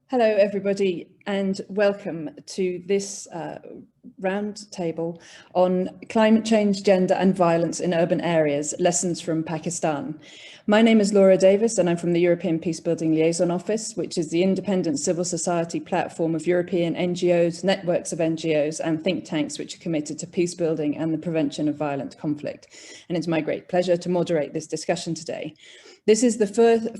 Hello, everybody, and welcome to this roundtable on climate change, gender and violence in urban areas, lessons from Pakistan. My name is Laura Davis, and I'm from the European Peacebuilding Liaison Office, which is the independent civil society platform of European NGOs, networks of NGOs and think tanks which are committed to peace building and the prevention of violent conflict. And it's my great pleasure to moderate this discussion today. This is the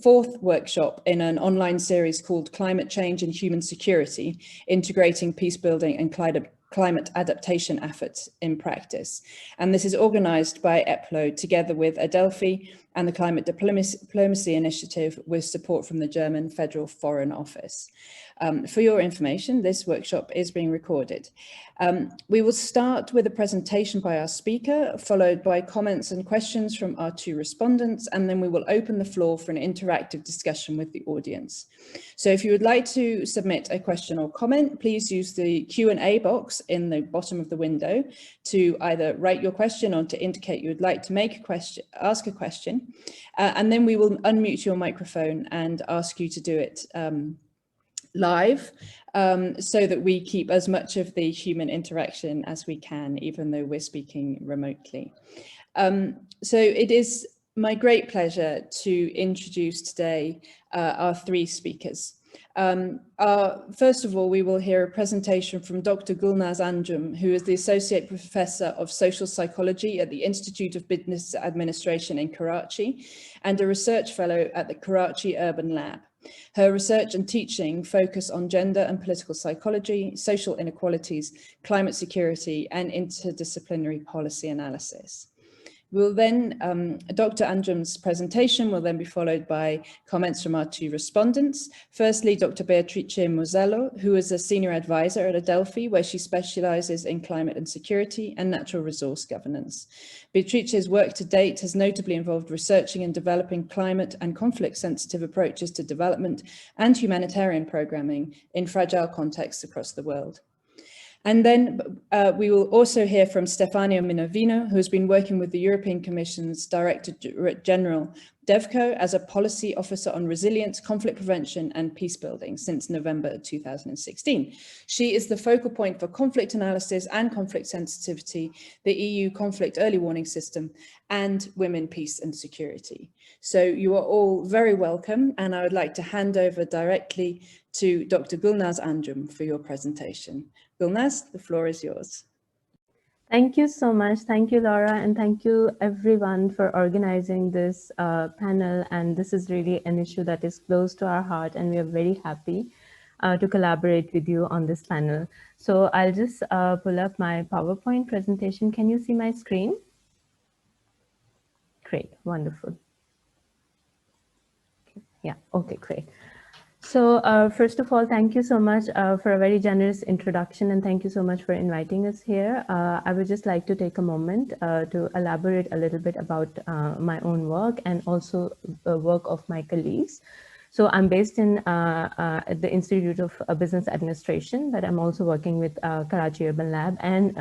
fourth workshop in an online series called Climate Change and Human Security, Integrating Peace Building and Climate Adaptation Efforts in Practice. And this is organised by EPLO together with ADELPHI and the Climate Diplomacy Initiative with support from the German Federal Foreign Office. For your information, this workshop is being recorded. We will start with a presentation by our speaker, followed by comments and questions from our two respondents, and then we will open the floor for an interactive discussion with the audience. So if you would like to submit a question or comment, please use the Q&A box in the bottom of the window to either write your question or to indicate you would like to make a question, ask a question, and then we will unmute your microphone and ask you to do it live, so that we keep as much of the human interaction as we can, even though we're speaking remotely. So it is my great pleasure to introduce today our three speakers. First of all, we will hear a presentation from Dr. Gulnaz Anjum, who is the Associate Professor of Social Psychology at the Institute of Business Administration in Karachi and a Research Fellow at the Karachi Urban Lab. Her research and teaching focus on gender and political psychology, social inequalities, climate security, and interdisciplinary policy analysis. We'll then, Dr. Anjum's presentation will then be followed by comments from our two respondents. Firstly, Dr. Beatrice Mosello, who is a senior advisor at ADELPHI, where she specializes in climate and security and natural resource governance. Beatrice's work to date has notably involved researching and developing climate and conflict-sensitive approaches to development and humanitarian programming in fragile contexts across the world. And then we will also hear from Stefania Minervino, who has been working with the European Commission's Director General DevCo as a policy officer on resilience, conflict prevention and peace building since November 2016. She is the focal point for conflict analysis and conflict sensitivity, the EU conflict early warning system, and women, peace and security. So you are all very welcome, and I would like to hand over directly to Dr. Gulnaz Anjum for your presentation. Gulnaz, the floor is yours. Thank you so much. Thank you, Laura, and thank you everyone for organizing this panel. And this is really an issue that is close to our heart, and we are very happy to collaborate with you on this panel. So I'll just pull up my PowerPoint presentation. Can you see my screen? Great, wonderful. Yeah, okay, great. So first of all, thank you so much for a very generous introduction, and thank you so much for inviting us here. I would just like to take a moment to elaborate a little bit about my own work and also the work of my colleagues. So I'm based in the Institute of Business Administration, but I'm also working with Karachi Urban Lab, and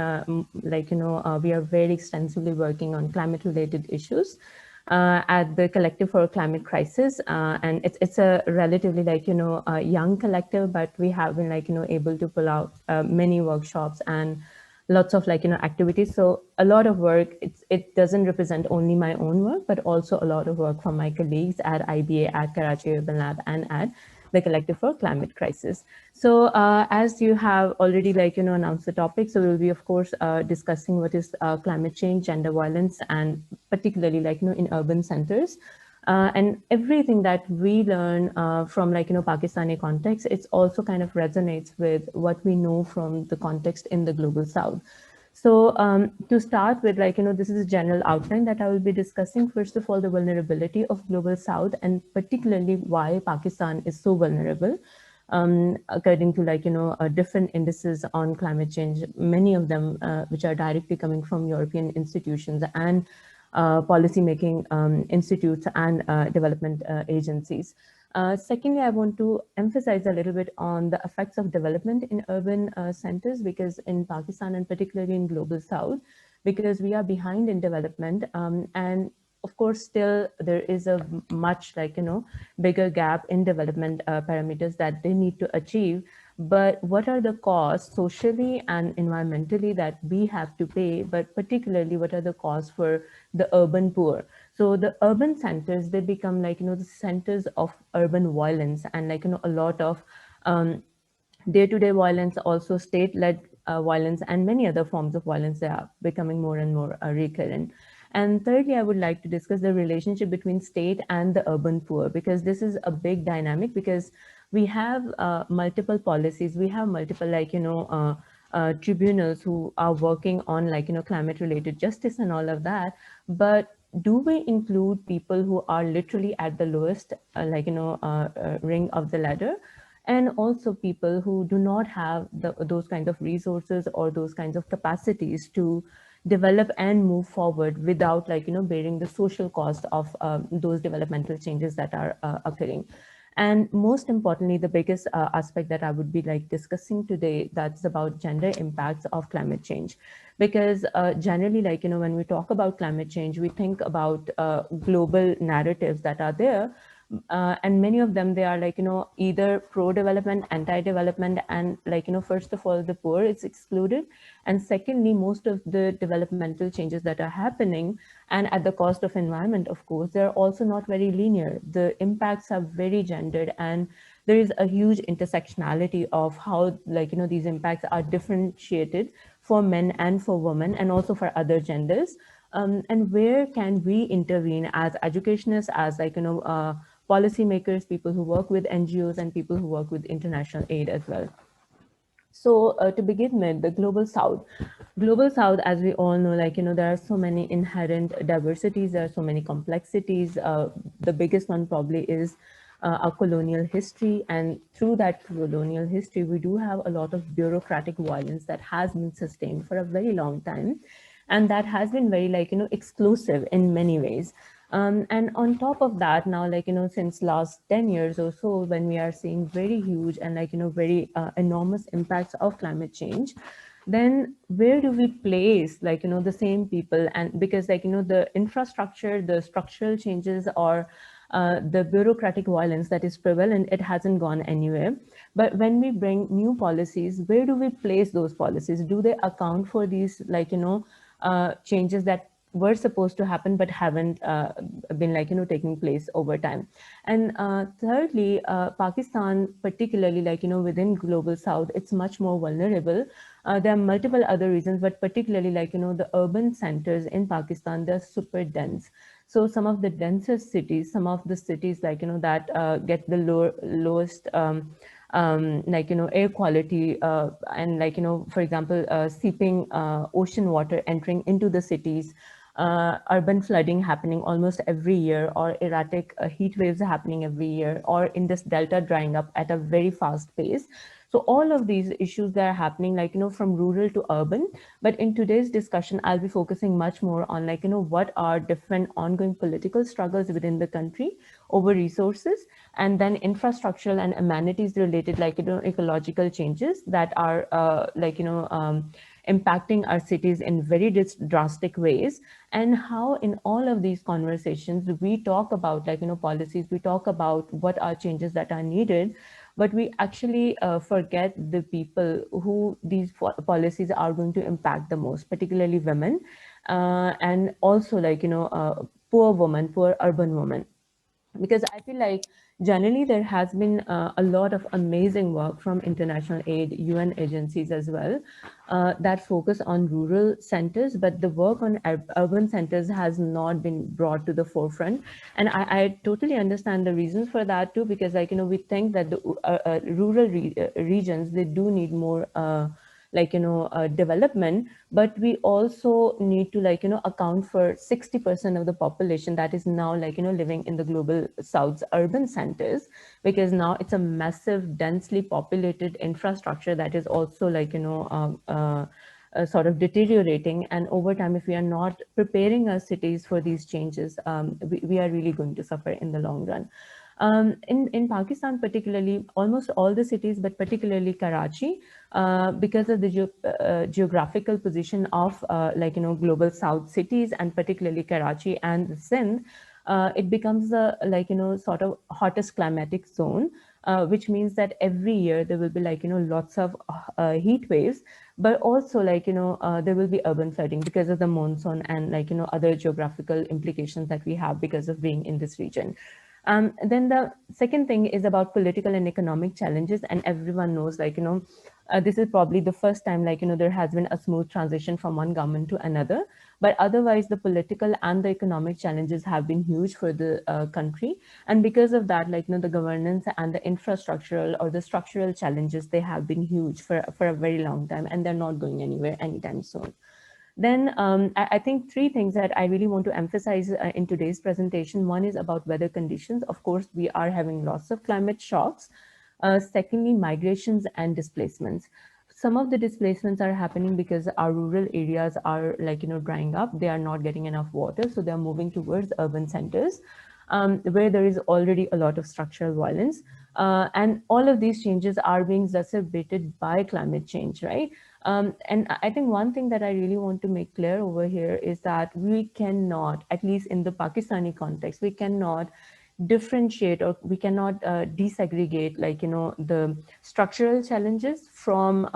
we are very extensively working on climate-related issues at the Collective for Climate Crisis, and it's a relatively young collective, but we have been able to pull out many workshops and lots of activities. So a lot of work. It doesn't represent only my own work, but also a lot of work from my colleagues at IBA, at Karachi Urban Lab, and at the Collective for Climate Crisis. So as you have already announced the topic, so we'll be of course discussing what is climate change, gender violence, and particularly in urban centers. And everything that we learn from Pakistani context, it's also kind of resonates with what we know from the context in the Global South. So to start with, this is a general outline that I will be discussing. First of all, the vulnerability of Global South, and particularly why Pakistan is so vulnerable, according to different indices on climate change, many of them which are directly coming from European institutions and policy-making institutes and development agencies. Secondly, I want to emphasize a little bit on the effects of development in urban centers, because in Pakistan and particularly in Global South, because we are behind in development, and of course, still there is a much bigger gap in development parameters that they need to achieve. But what are the costs socially and environmentally that we have to pay, but particularly what are the costs for the urban poor? So the urban centers, they become the centers of urban violence, and a lot of day-to-day violence, also state-led violence, and many other forms of violence that are becoming more and more recurrent. And thirdly, I would like to discuss the relationship between state and the urban poor, because this is a big dynamic, because we have multiple policies, we have multiple tribunals who are working on climate-related justice and all of that. But do we include people who are literally at the lowest ring of the ladder, and also people who do not have those kinds of resources or those kinds of capacities to develop and move forward without bearing the social cost of those developmental changes that are occurring? And most importantly, the biggest aspect that I would be discussing today, that's about gender impacts of climate change. Because generally, when we talk about climate change, we think about global narratives that are there. And many of them, they are either pro-development, anti-development, and first of all, the poor is excluded. And secondly, most of the developmental changes that are happening, and at the cost of environment, of course, they're also not very linear. The impacts are very gendered, and there is a huge intersectionality of how these impacts are differentiated for men and for women, and also for other genders. And where can we intervene as educationists, as policymakers, people who work with NGOs, and people who work with international aid as well? So to begin with, the Global South. Global South, as we all know, there are so many inherent diversities, there are so many complexities. The biggest one probably is our colonial history. And through that colonial history, we do have a lot of bureaucratic violence that has been sustained for a very long time. And that has been very exclusive in many ways. And on top of that, now, since last 10 years or so, when we are seeing very huge and very enormous impacts of climate change, then where do we place the same people? And because the infrastructure, the structural changes, or the bureaucratic violence that is prevalent, it hasn't gone anywhere. But when we bring new policies, where do we place those policies? Do they account for these changes that were supposed to happen but haven't been taking place over time? And thirdly, Pakistan, particularly within Global South, it's much more vulnerable. There are multiple other reasons, but particularly the urban centers in Pakistan, they're super dense. So some of the densest cities, some of the cities that get the lowest air quality, and for example, seeping ocean water entering into the cities, urban flooding happening almost every year, or erratic heat waves happening every year, or in this delta drying up at a very fast pace. So all of these issues that are happening, from rural to urban. But in today's discussion, I'll be focusing much more on what are different ongoing political struggles within the country over resources, and then infrastructural and amenities related ecological changes that are impacting our cities in very drastic ways, and how in all of these conversations we talk about policies, we talk about what are changes that are needed, but we actually forget the people who these policies are going to impact the most, particularly women, and also poor women, poor urban women. Because I feel generally there has been a lot of amazing work from international aid, UN agencies as well, that focus on rural centers, but the work on urban centers has not been brought to the forefront. And I totally understand the reasons for that too, because we think that the rural regions, they do need more development, but we also need to account for 60% of the population that is now living in the Global South's urban centers, because now it's a massive, densely populated infrastructure that is also sort of deteriorating. And over time, if we are not preparing our cities for these changes, we are really going to suffer in the long run. In Pakistan, particularly, almost all the cities, but particularly Karachi, because of the geographical position of global South cities, and particularly Karachi and the Sindh, it becomes a sort of hottest climatic zone, which means that every year there will be lots of heat waves, but also there will be urban flooding because of the monsoon and other geographical implications that we have because of being in this region. Then the second thing is about political and economic challenges, and everyone knows this is probably the first time there has been a smooth transition from one government to another, but otherwise the political and the economic challenges have been huge for the country, and because of that the governance and the infrastructural or the structural challenges, they have been huge for a very long time, and they're not going anywhere anytime soon. Then I think three things that I really want to emphasize in today's presentation. One is about weather conditions. Of course, we are having lots of climate shocks. Secondly, migrations and displacements. Some of the displacements are happening because our rural areas are drying up. They are not getting enough water, so they're moving towards urban centers where there is already a lot of structural violence. And all of these changes are being exacerbated by climate change, right? And I think one thing that I really want to make clear over here is that we cannot, at least in the Pakistani context, we cannot differentiate, or we cannot desegregate the structural challenges from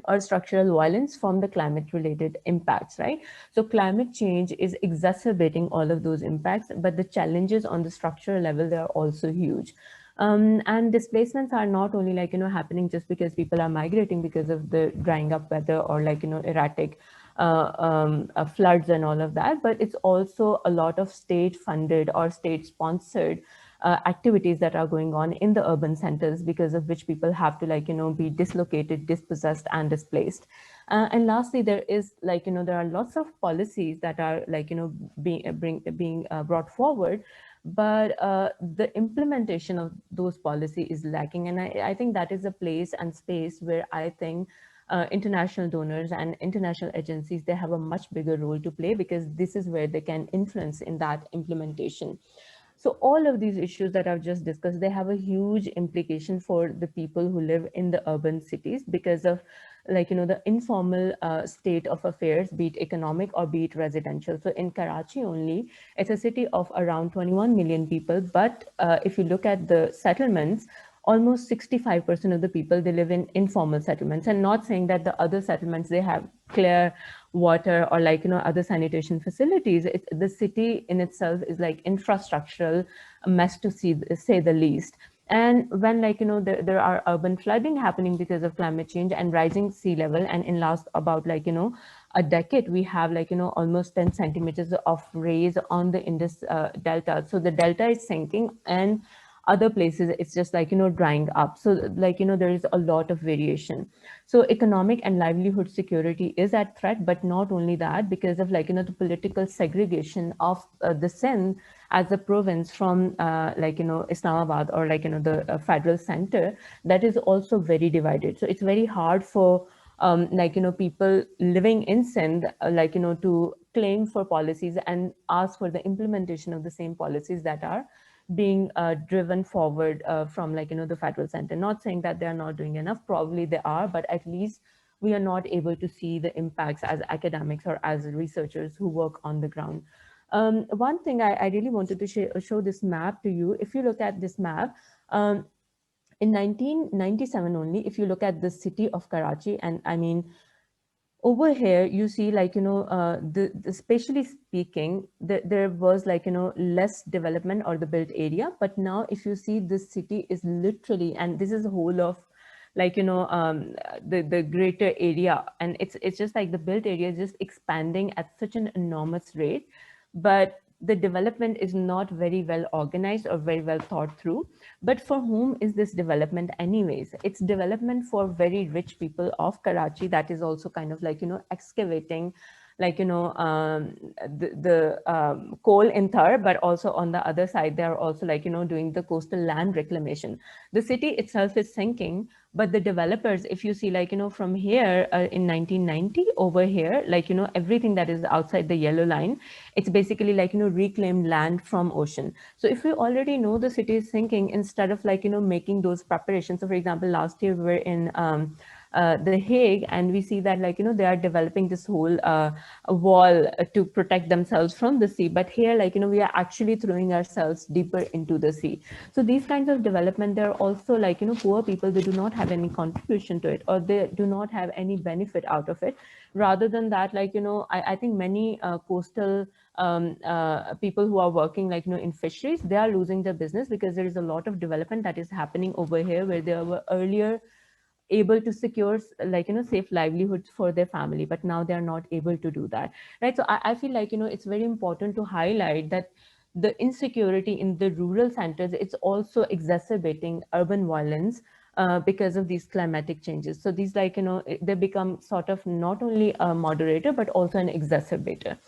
or structural violence from the climate related impacts, right? So climate change is exacerbating all of those impacts, but the challenges on the structural level, they are also huge. And displacements are not only happening just because people are migrating because of the drying up weather or erratic floods and all of that, but it's also a lot of state funded or state sponsored activities that are going on in the urban centers, because of which people have to be dislocated, dispossessed, and displaced. And lastly, there is there are lots of policies that are being brought forward, but the implementation of those policy is lacking. And I think that is a place and space where I think international donors and international agencies, they have a much bigger role to play, because this is where they can influence in that implementation. So all of these issues that I've just discussed, they have a huge implication for the people who live in the urban cities because of the informal state of affairs, be it economic or be it residential. So in Karachi only, it's a city of around 21 million people. But if you look at the settlements, almost 65% of the people, they live in informal settlements. And not saying that the other settlements, they have clear water or other sanitation facilities. The city in itself is infrastructural mess, to say the least. And when there are urban flooding happening because of climate change and rising sea level, and in last about a decade, we have almost 10 centimeters of raise on the Indus Delta. So the delta is sinking, and other places it's just drying up. So there is a lot of variation. So economic and livelihood security is at threat, but not only that, because of the political segregation of the Sindh as a province from Islamabad or the federal center, that is also very divided. So it's very hard for people living in Sindh to claim for policies and ask for the implementation of the same policies that are being driven forward from the federal center. Not saying that they are not doing enough, probably they are, but at least we are not able to see the impacts as academics or as researchers who work on the ground. One thing I really wanted to show this map to you. If you look at this map, in 1997 only, if you look at the city of Karachi, and I mean, over here, you see, spatially speaking, there was less development or the built area. But now, if you see, this city is literally, and this is the whole of the greater area, and it's just the built area is just expanding at such an enormous rate, but the development is not very well organized or very well thought through. But for whom is this development anyways? It's development for very rich people of Karachi that is also kind of excavating like, the coal in Thar, but also on the other side, they are also like, doing the coastal land reclamation. The city itself is sinking, but the developers, if you see, like, from here in 1990 over here, like, everything that is outside the yellow line, it's basically like, reclaimed land from ocean. So if we already know the city is sinking, instead of like, making those preparations. So for example, last year we were in The Hague, and we see that, like, they are developing this whole wall to protect themselves from the sea. But here, like, we are actually throwing ourselves deeper into the sea. So these kinds of development, they're also like, poor people, they do not have any contribution to it, or they do not have any benefit out of it. Rather than that, like, I think many coastal people who are working, like, in fisheries, they are losing their business because there is a lot of development that is happening over here where they were earlier able to secure, like, safe livelihoods for their family, but now they are not able to do that, right? So I feel like, it's very important to highlight that the insecurity in the rural centers, it's also exacerbating urban violence because of these climatic changes. So these, like, they become sort of not only a moderator, but also an exacerbator.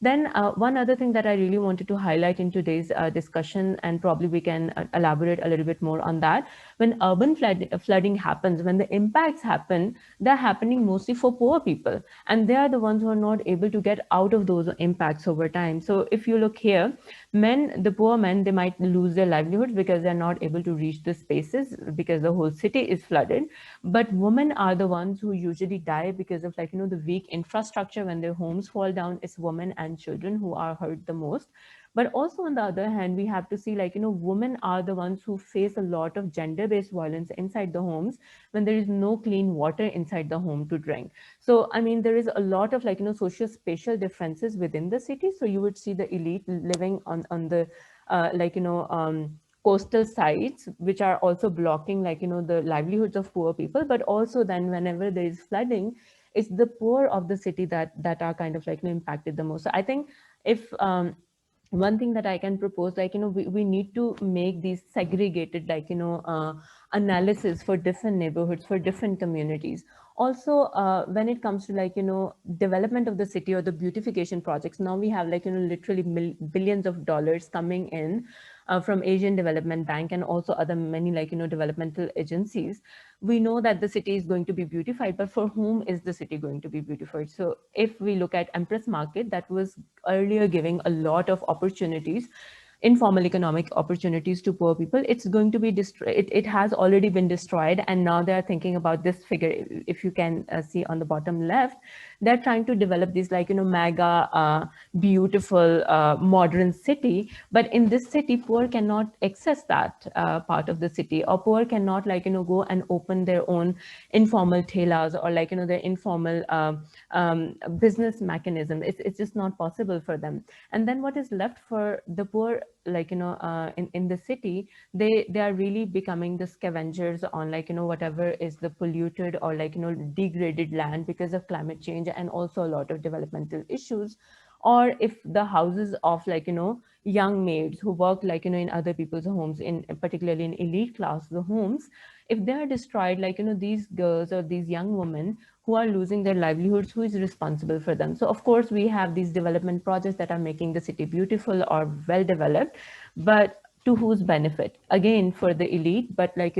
Then one other thing that I really wanted to highlight in today's discussion, and probably we can elaborate a little bit more on that. When urban flooding happens, when the impacts happen, they're happening mostly for poor people. And they are the ones who are not able to get out of those impacts over time. So if you look here, the poor men, they might lose their livelihoods because they're not able to reach the spaces because the whole city is flooded. But women are the ones who usually die because of, like, the weak infrastructure. When their homes fall down, it's women and children who are hurt the most. But also, on the other hand, we have to see, like, women are the ones who face a lot of gender-based violence inside the homes when there is no clean water inside the home to drink. So, I mean, there is a lot of, like, socio-spatial differences within the city. So you would see the elite living on the, like, coastal sites, which are also blocking, like, the livelihoods of poor people. But also then whenever there is flooding, it's the poor of the city that are kind of, like, impacted the most. So I think if one thing that I can propose, like, we need to make these segregated, like, analysis for different neighborhoods, for different communities. Also, when it comes to, like, development of the city or the beautification projects, now we have, like, literally billions of dollars coming in from Asian Development Bank and also other many, like, developmental agencies. We know that the city is going to be beautified, but for whom is the city going to be beautified? So if we look at Empress Market, that was earlier giving a lot of opportunities, informal economic opportunities to poor people, it's going to be destroyed. It has already been destroyed, and now they are thinking about this figure. If you can see on the bottom left, they're trying to develop this, like, mega beautiful modern city. But in this city, poor cannot access that part of the city, or poor cannot, like, go and open their own informal telas, or, like, their informal business mechanism. It's just not possible for them. And then what is left for the poor, like, in the city, they are really becoming the scavengers on, like, whatever is the polluted or, like, degraded land because of climate change and also a lot of developmental issues. Or if the houses of, like, young maids who work, like, in other people's homes, in particularly in elite class the homes, if they are destroyed, like, these girls or these young women who are losing their livelihoods, who is responsible for them? So of course we have these development projects that are making the city beautiful or well developed, but to whose benefit? Again, for the elite, but, like,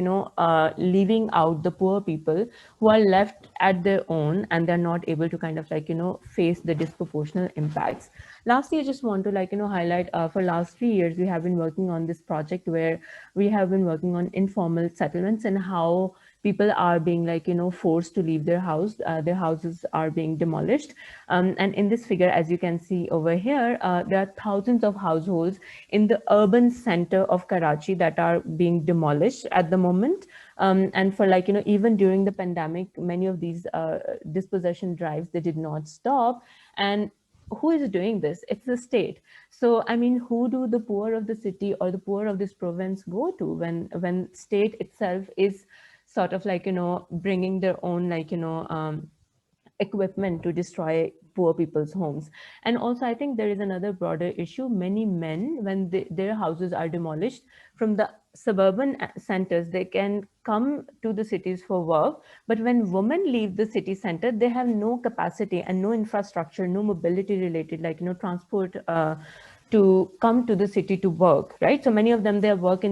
leaving out the poor people who are left at their own, and they're not able to kind of, like, face the disproportionate impacts. Lastly, I just want to, like, highlight for last 3 years we have been working on this project where we have been working on informal settlements and how people are being, like, forced to leave their house. Their houses are being demolished. And in this figure, as you can see over here, there are thousands of households in the urban center of Karachi that are being demolished at the moment. And for, like, even during the pandemic, many of these dispossession drives, they did not stop. And who is doing this? It's the state. So, I mean, who do the poor of the city or the poor of this province go to when state itself is sort of, like, bringing their own, like, equipment to destroy poor people's homes. And also, I think there is another broader issue. Many men, when their houses are demolished from the suburban centers, they can come to the cities for work. But when women leave the city center, they have no capacity and no infrastructure, no mobility related, like, transport to come to the city to work, right? So many of them, they work in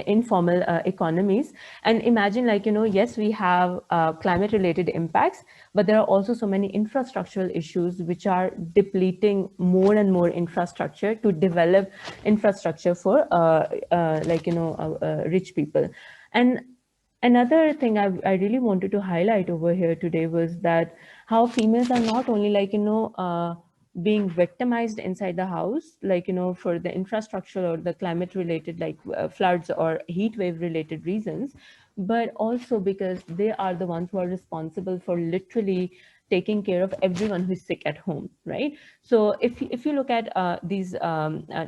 informal economies. And imagine, like, yes, we have climate related impacts, but there are also so many infrastructural issues which are depleting more and more infrastructure to develop infrastructure for rich people. And another thing I really wanted to highlight over here today was that how females are not only, like, being victimized inside the house, like, for the infrastructure or the climate related, like floods or heat wave related reasons, but also because they are the ones who are responsible for literally taking care of everyone who's sick at home, right? So if you look at these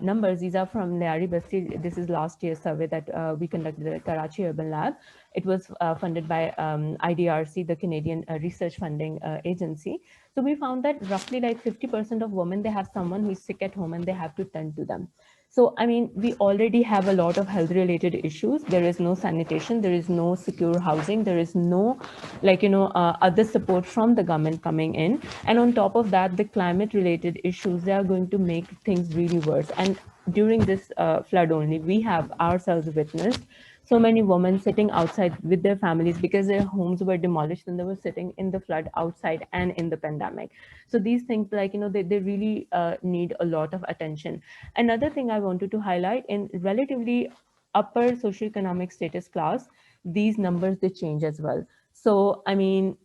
numbers, these are from Nayari Basti. This is last year's survey that we conducted at Karachi Urban Lab. It was funded by IDRC, the Canadian research funding agency. So we found that roughly like 50% of women, they have someone who is sick at home and they have to tend to them. So, I mean, we already have a lot of health related issues. There is no sanitation, there is no secure housing, there is no, like, other support from the government coming in. And on top of that, the climate related issues, they are going to make things really worse. And during this flood only, we have ourselves witnessed so many women sitting outside with their families because their homes were demolished and they were sitting in the flood outside and in the pandemic. So these things, like, they really need a lot of attention. Another thing I wanted to highlight, in relatively upper socioeconomic status class, these numbers, they change as well. So, I mean,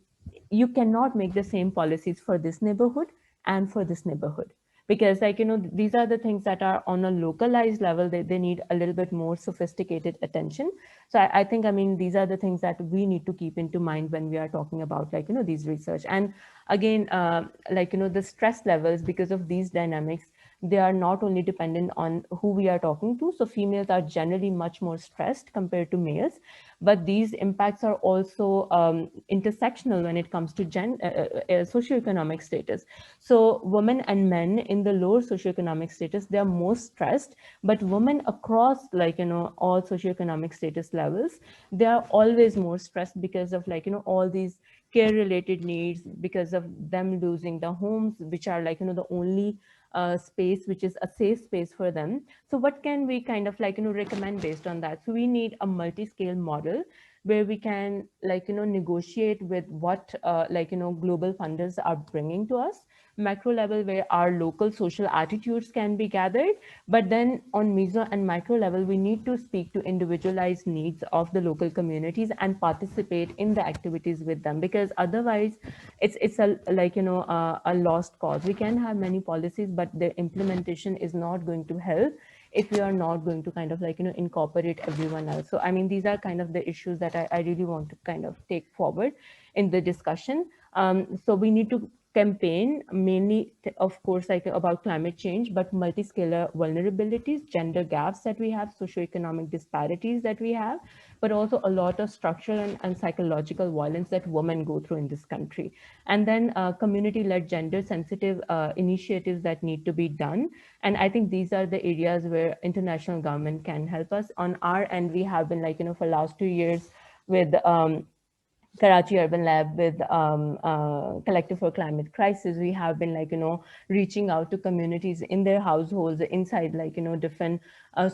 you cannot make the same policies for this neighborhood and for this neighborhood, because, like, these are the things that are on a localized level. They need a little bit more sophisticated attention. So I think, I mean, these are the things that we need to keep into mind when we are talking about, like, these research. And again, like, the stress levels, because of these dynamics, they are not only dependent on who we are talking to. So females are generally much more stressed compared to males, but these impacts are also intersectional when it comes to socioeconomic status. So women and men in the lower socioeconomic status, they are most stressed, but women across, like, all socioeconomic status levels, they are always more stressed because of, like, all these care related needs, because of them losing the homes, which are, like, the only space which is a safe space for them. So what can we kind of, like, recommend based on that? So we need a multi-scale model where we can, like, negotiate with what like, global funders are bringing to us. Macro level, where our local social attitudes can be gathered, but then on meso and micro level, we need to speak to individualized needs of the local communities and participate in the activities with them, because otherwise it's a, like, a lost cause. We can have many policies, but the implementation is not going to help if we are not going to kind of, like, incorporate everyone else. So I mean, these are kind of the issues that I really want to kind of take forward in the discussion. So we need to campaign mainly, of course, like, about climate change, but multiscalar vulnerabilities, gender gaps that we have, socioeconomic disparities that we have, but also a lot of structural and psychological violence that women go through in this country. And then community-led gender-sensitive initiatives that need to be done. And I think these are the areas where international government can help us. On our end, we have been, like, for last 2 years with Karachi Urban Lab, with Collective for Climate Crisis, we have been, like, reaching out to communities in their households, inside, like, different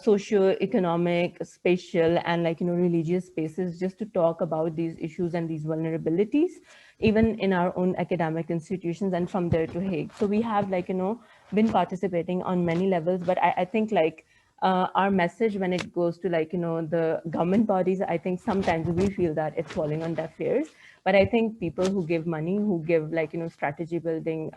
socio-economic, spatial, and, like, religious spaces, just to talk about these issues and these vulnerabilities, even in our own academic institutions, and from there to Hague. So we have, like, been participating on many levels, but I think, like, our message when it goes to, like, the government bodies, I think sometimes we feel that it's falling on deaf ears. But I think people who give money, who give, like, strategy building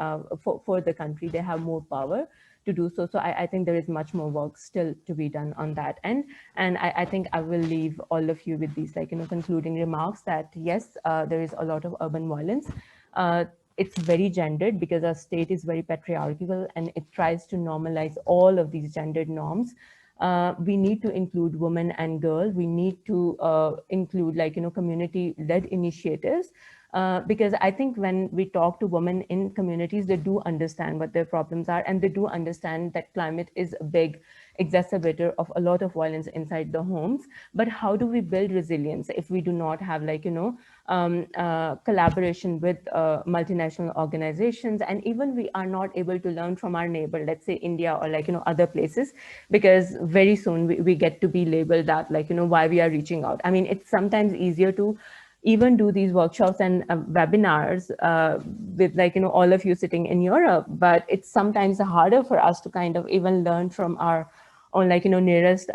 for the country, they have more power to do so. So I think there is much more work still to be done on that end. And I think I will leave all of you with these, like, concluding remarks that yes, there is a lot of urban violence. It's very gendered because our state is very patriarchal and it tries to normalize all of these gendered norms. we need to include women and girls. We need to include community-led initiatives. Because I think when we talk to women in communities, they do understand what their problems are, and they do understand that climate is a big exacerbator of a lot of violence inside the homes. But how do we build resilience if we do not have collaboration with multinational organizations, and even we are not able to learn from our neighbor, let's say India or other places, because very soon we get to be labeled that why we are reaching out. I mean, it's sometimes easier to even do these workshops and webinars with all of you sitting in Europe, but it's sometimes harder for us to kind of even learn from our own nearest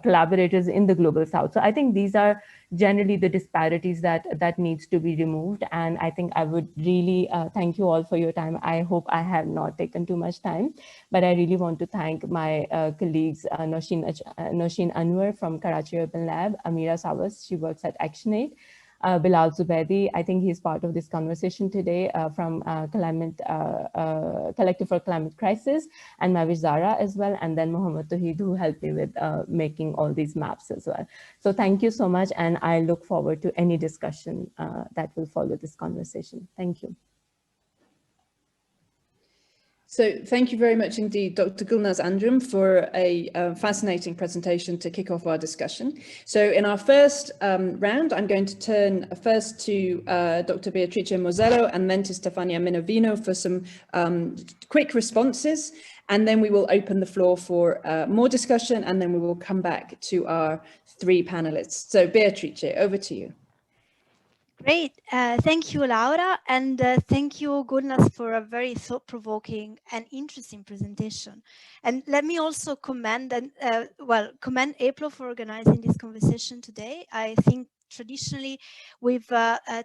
collaborators in the global south. So I think these are generally the disparities that needs to be removed. And I think I would really thank you all for your time. I hope I have not taken too much time, but I really want to thank my colleagues, Noshin Anwar from Karachi Urban Lab, Amira Sawas, she works at ActionAid, Bilal Zubaidi, I think he's part of this conversation today from Collective for Climate Crisis, and Mavish Zara as well, and then Mohammed Tawheed, who helped me with making all these maps as well. So thank you so much, and I look forward to any discussion that will follow this conversation. Thank you. So thank you very much indeed, Dr. Gulnaz Anjum, for a fascinating presentation to kick off our discussion. So in our first round, I'm going to turn first to Dr. Beatrice Mosello and then to Stefania Minovino for some quick responses. And then we will open the floor for more discussion, and then we will come back to our three panelists. So Beatrice, over to you. Great. Thank you, Laura, and thank you, Gulnaz, for a very thought-provoking and interesting presentation. And let me also commend EPLO for organizing this conversation today. I think traditionally we've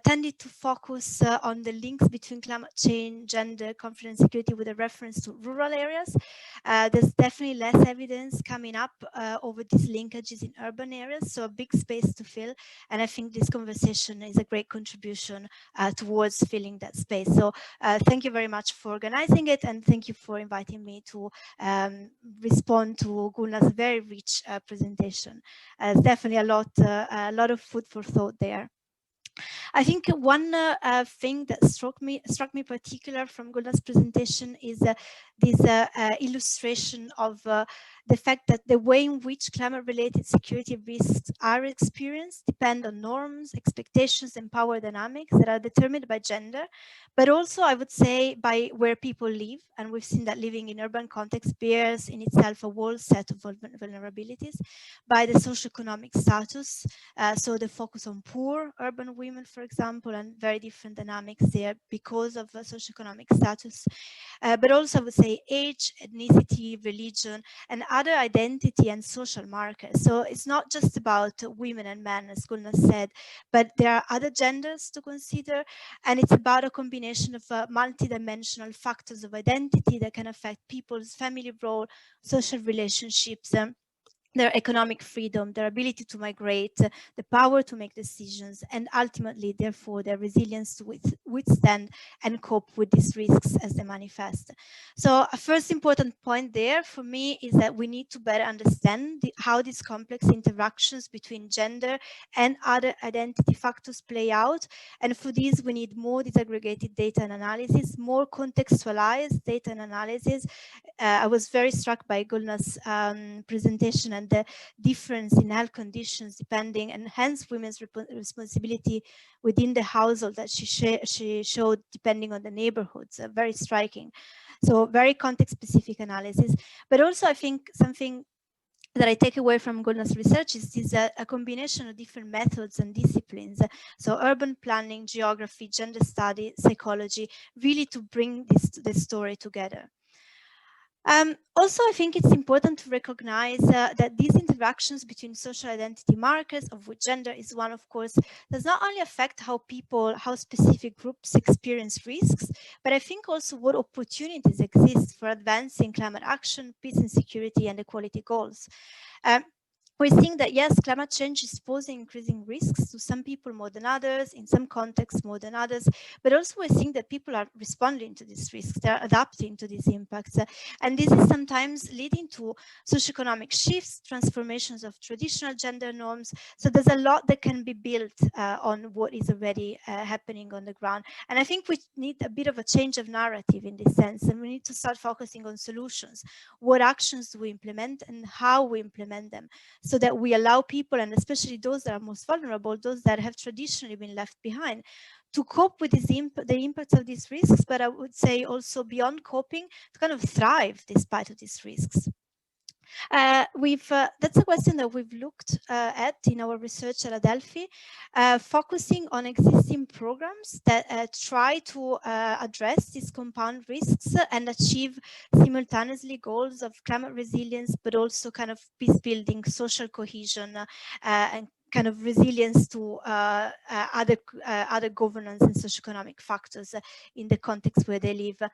tended to focus on the links between climate change, gender, confidence, security with a reference to rural areas. There's definitely less evidence coming up over these linkages in urban areas, so a big space to fill. And I think this conversation is a great contribution towards filling that space. So thank you very much for organizing it, and thank you for inviting me to respond to Gulnaz's very rich presentation. There's definitely a lot of food for thought there. I think one thing that struck me particular from Gulnaz's presentation is this illustration of the fact that the way in which climate-related security risks are experienced depend on norms, expectations, and power dynamics that are determined by gender, but also, I would say, by where people live. And we've seen that living in urban context bears in itself a whole set of vulnerabilities, by the socioeconomic status, so the focus on poor urban women, for example, and very different dynamics there because of socioeconomic status, but also I would say age, ethnicity, religion, and other identity and social markers. So it's not just about women and men, as Gulnaz said, but there are other genders to consider, and it's about a combination of multidimensional factors of identity that can affect people's family role, social relationships, their economic freedom, their ability to migrate, the power to make decisions, and ultimately, therefore, their resilience to withstand and cope with these risks as they manifest. So a first important point there for me is that we need to better understand how these complex interactions between gender and other identity factors play out. And for this, we need more disaggregated data and analysis, more contextualized data and analysis. I was very struck by Gulnaz's presentation and the difference in health conditions depending, and hence women's responsibility within the household that she showed depending on the neighborhoods, very striking. So very context-specific analysis, but also I think something that I take away from Gulnaz's research is this a combination of different methods and disciplines. So urban planning, geography, gender study, psychology, really to bring this story together. Also, I think it's important to recognize that these interactions between social identity markers, of which gender is one, of course, does not only affect how specific groups experience risks, but I think also what opportunities exist for advancing climate action, peace and security, and equality goals. we're seeing that, yes, climate change is posing increasing risks to some people more than others, in some contexts more than others, but also we're seeing that people are responding to these risks, they're adapting to these impacts. And this is sometimes leading to socioeconomic shifts, transformations of traditional gender norms. So there's a lot that can be built on what is already happening on the ground. And I think we need a bit of a change of narrative in this sense, and we need to start focusing on solutions. What actions do we implement and how we implement them, so that we allow people, and especially those that are most vulnerable, those that have traditionally been left behind, to cope with the impacts of these risks, but I would say also beyond coping, to kind of thrive despite of these risks. That's a question that we've looked at in our research at Adelphi, focusing on existing programs that try to address these compound risks and achieve simultaneously goals of climate resilience, but also kind of peace building, social cohesion, and kind of resilience to other governance and socioeconomic factors in the context where they live.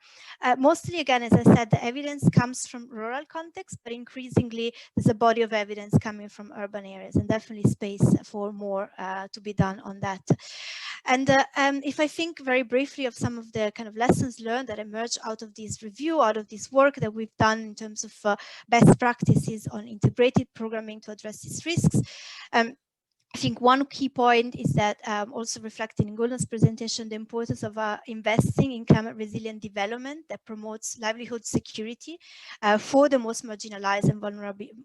Mostly, again, as I said, the evidence comes from rural contexts, but increasingly there's a body of evidence coming from urban areas, and definitely space for more to be done on that. And if I think very briefly of some of the kind of lessons learned that emerge out of this review, out of this work that we've done in terms of best practices on integrated programming to address these risks, I think one key point is that also reflecting in Gulnaz's presentation, the importance of investing in climate resilient development that promotes livelihood security for the most marginalized and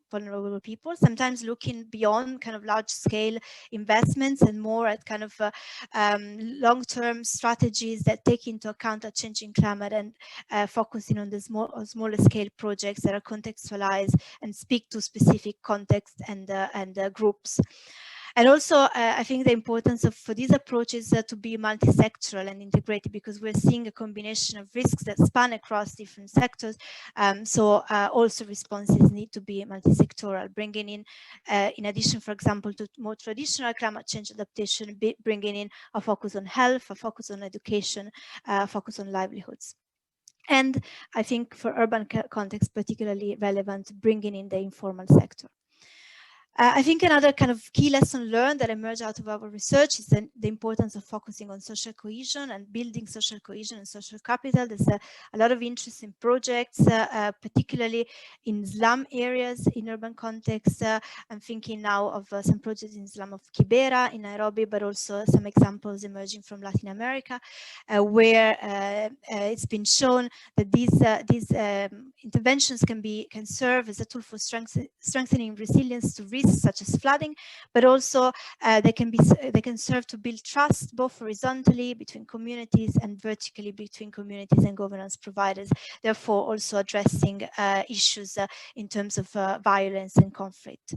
vulnerable people, sometimes looking beyond kind of large scale investments and more at kind of long-term strategies that take into account a changing climate, and focusing on the smaller scale projects that are contextualized and speak to specific contexts and groups. And also, I think the importance for these approaches to be multi-sectoral and integrated, because we're seeing a combination of risks that span across different sectors. So also responses need to be multi-sectoral, bringing in addition, for example, to more traditional climate change adaptation, bringing in a focus on health, a focus on education, a focus on livelihoods. And I think for urban context, particularly relevant, bringing in the informal sector. I think another kind of key lesson learned that emerged out of our research is the importance of focusing on social cohesion and building social cohesion and social capital. There's a lot of interesting projects, particularly in slum areas in urban contexts. I'm thinking now of some projects in slum of Kibera in Nairobi, but also some examples emerging from Latin America, where it's been shown that these interventions can serve as a tool for strengthening resilience to risks such as flooding, but also they can serve to build trust both horizontally between communities and vertically between communities and governance providers, therefore also addressing issues in terms of violence and conflict.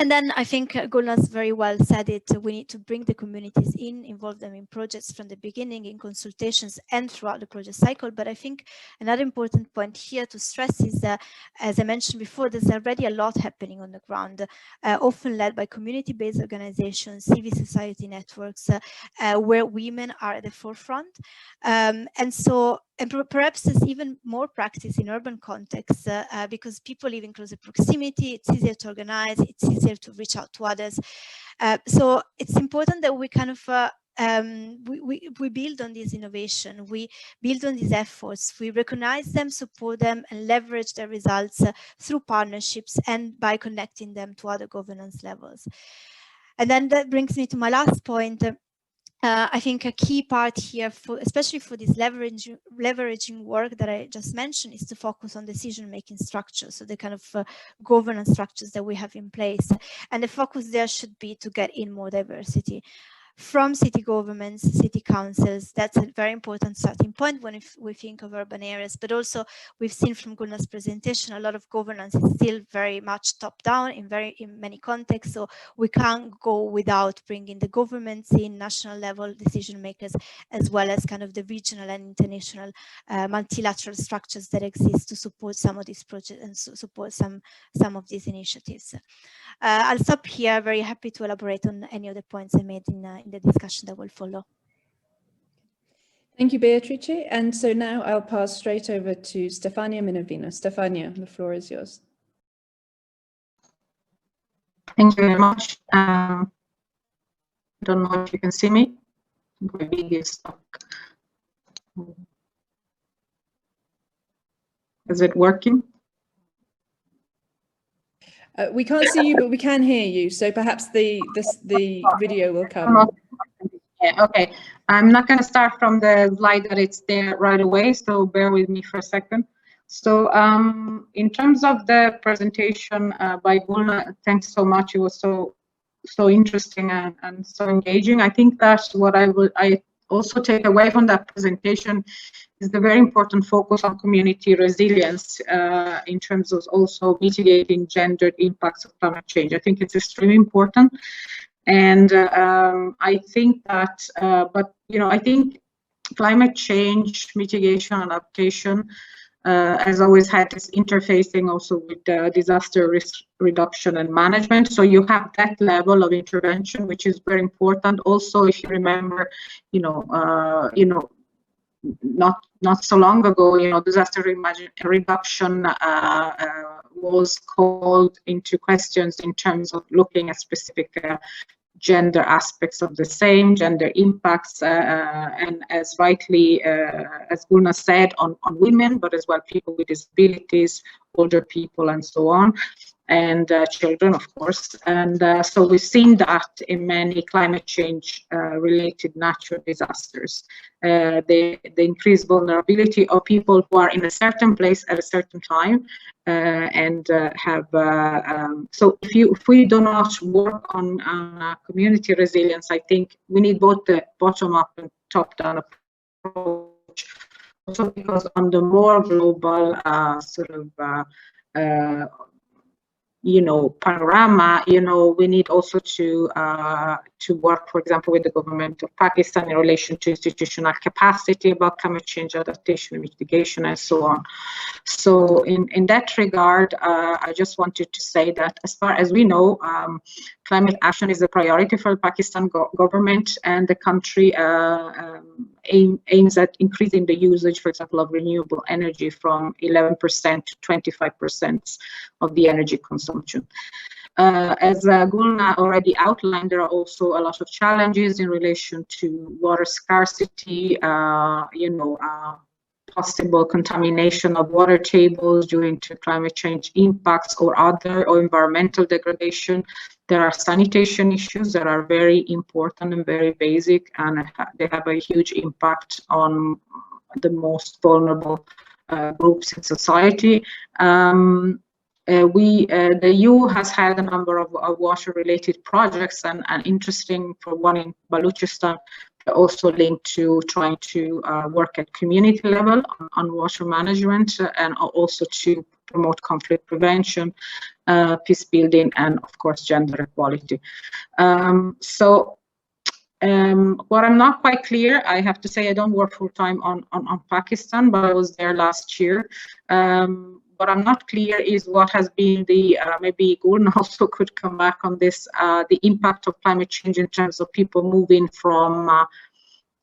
And then I think Gulnaz very well said it, we need to bring the communities in, involve them in projects from the beginning, in consultations and throughout the project cycle. But I think another important point here to stress is that, as I mentioned before, there's already a lot happening on the ground, often led by community-based organizations, civil society networks, where women are at the forefront. And perhaps there's even more practice in urban contexts because people live in closer proximity, it's easier to organize, it's easier to reach out to others. So it's important that we kind of we build on this innovation, we build on these efforts, we recognize them, support them, and leverage their results through partnerships and by connecting them to other governance levels. And then that brings me to my last point. I think a key part here, especially for this leveraging work that I just mentioned, is to focus on decision-making structures, so the kind of governance structures that we have in place. And the focus there should be to get in more diversity from city governments, city councils. That's a very important starting point when we think of urban areas, but also we've seen from Gulnaz's presentation, a lot of governance is still very much top-down in many contexts, so we can't go without bringing the governments in, national level decision makers, as well as kind of the regional and international multilateral structures that exist to support some of these projects and support some of these initiatives. I'll stop here, very happy to elaborate on any of the points I made in the discussion that will follow. Thank you, Beatrice. And so now I'll pass straight over to Stefania Minervino. Stefania, the floor is yours. Thank you very much. I don't know if you can see me. My video is stuck. Is it working? We can't see you, but we can hear you. So perhaps the video will come. Yeah, okay. I'm not going to start from the slide that it's there right away, so bear with me for a second. So in terms of the presentation by Gulnaz, thanks so much. It was so interesting and so engaging. I think that's what I also take away from that presentation is the very important focus on community resilience in terms of also mitigating gendered impacts of climate change. I think it's extremely important. And I think that, but I think climate change mitigation and adaptation has always had this interfacing also with disaster risk reduction and management. So you have that level of intervention, which is very important. Also, if you remember, not so long ago, disaster reduction was called into questions in terms of looking at specific gender aspects of the same, gender impacts, and as rightly, as Gulnaz said, on women, but as well people with disabilities, older people, and so on, and children, of course. And so we've seen that in many climate change related natural disasters. The increased vulnerability of people who are in a certain place at a certain time and have so if we do not work on community resilience, I think we need both the bottom-up and top-down approach. Also because on the more global panorama, we need also to work, for example, with the government of Pakistan in relation to institutional capacity about climate change adaptation and mitigation and so on. So in that regard, I just wanted to say that as far as we know, climate action is a priority for the Pakistan government, and the country aims at increasing the usage, for example, of renewable energy from 11% to 25% of the energy consumption. As Gulnaz already outlined, there are also a lot of challenges in relation to water scarcity, possible contamination of water tables due to climate change impacts or environmental degradation. There are sanitation issues that are very important and very basic, and they have a huge impact on the most vulnerable groups in society. The EU has had a number of water-related projects, and interesting for one in Balochistan, also linked to trying to work at community level on water management, and also to promote conflict prevention, peace building, and of course gender equality. What I'm not quite clear, I have to say, I don't work full-time on Pakistan, but I was there last year. What I'm not clear is what has been the, maybe Gulnaz also could come back on this, the impact of climate change in terms of people moving from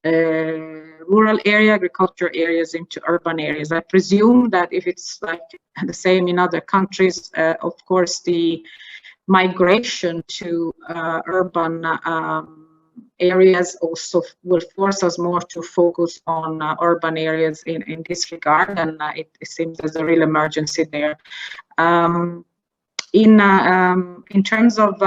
rural area, agriculture areas into urban areas. I presume that if it's like the same in other countries, of course, the migration to urban areas also will force us more to focus on urban areas in this regard, and it seems there's a real emergency there. In terms of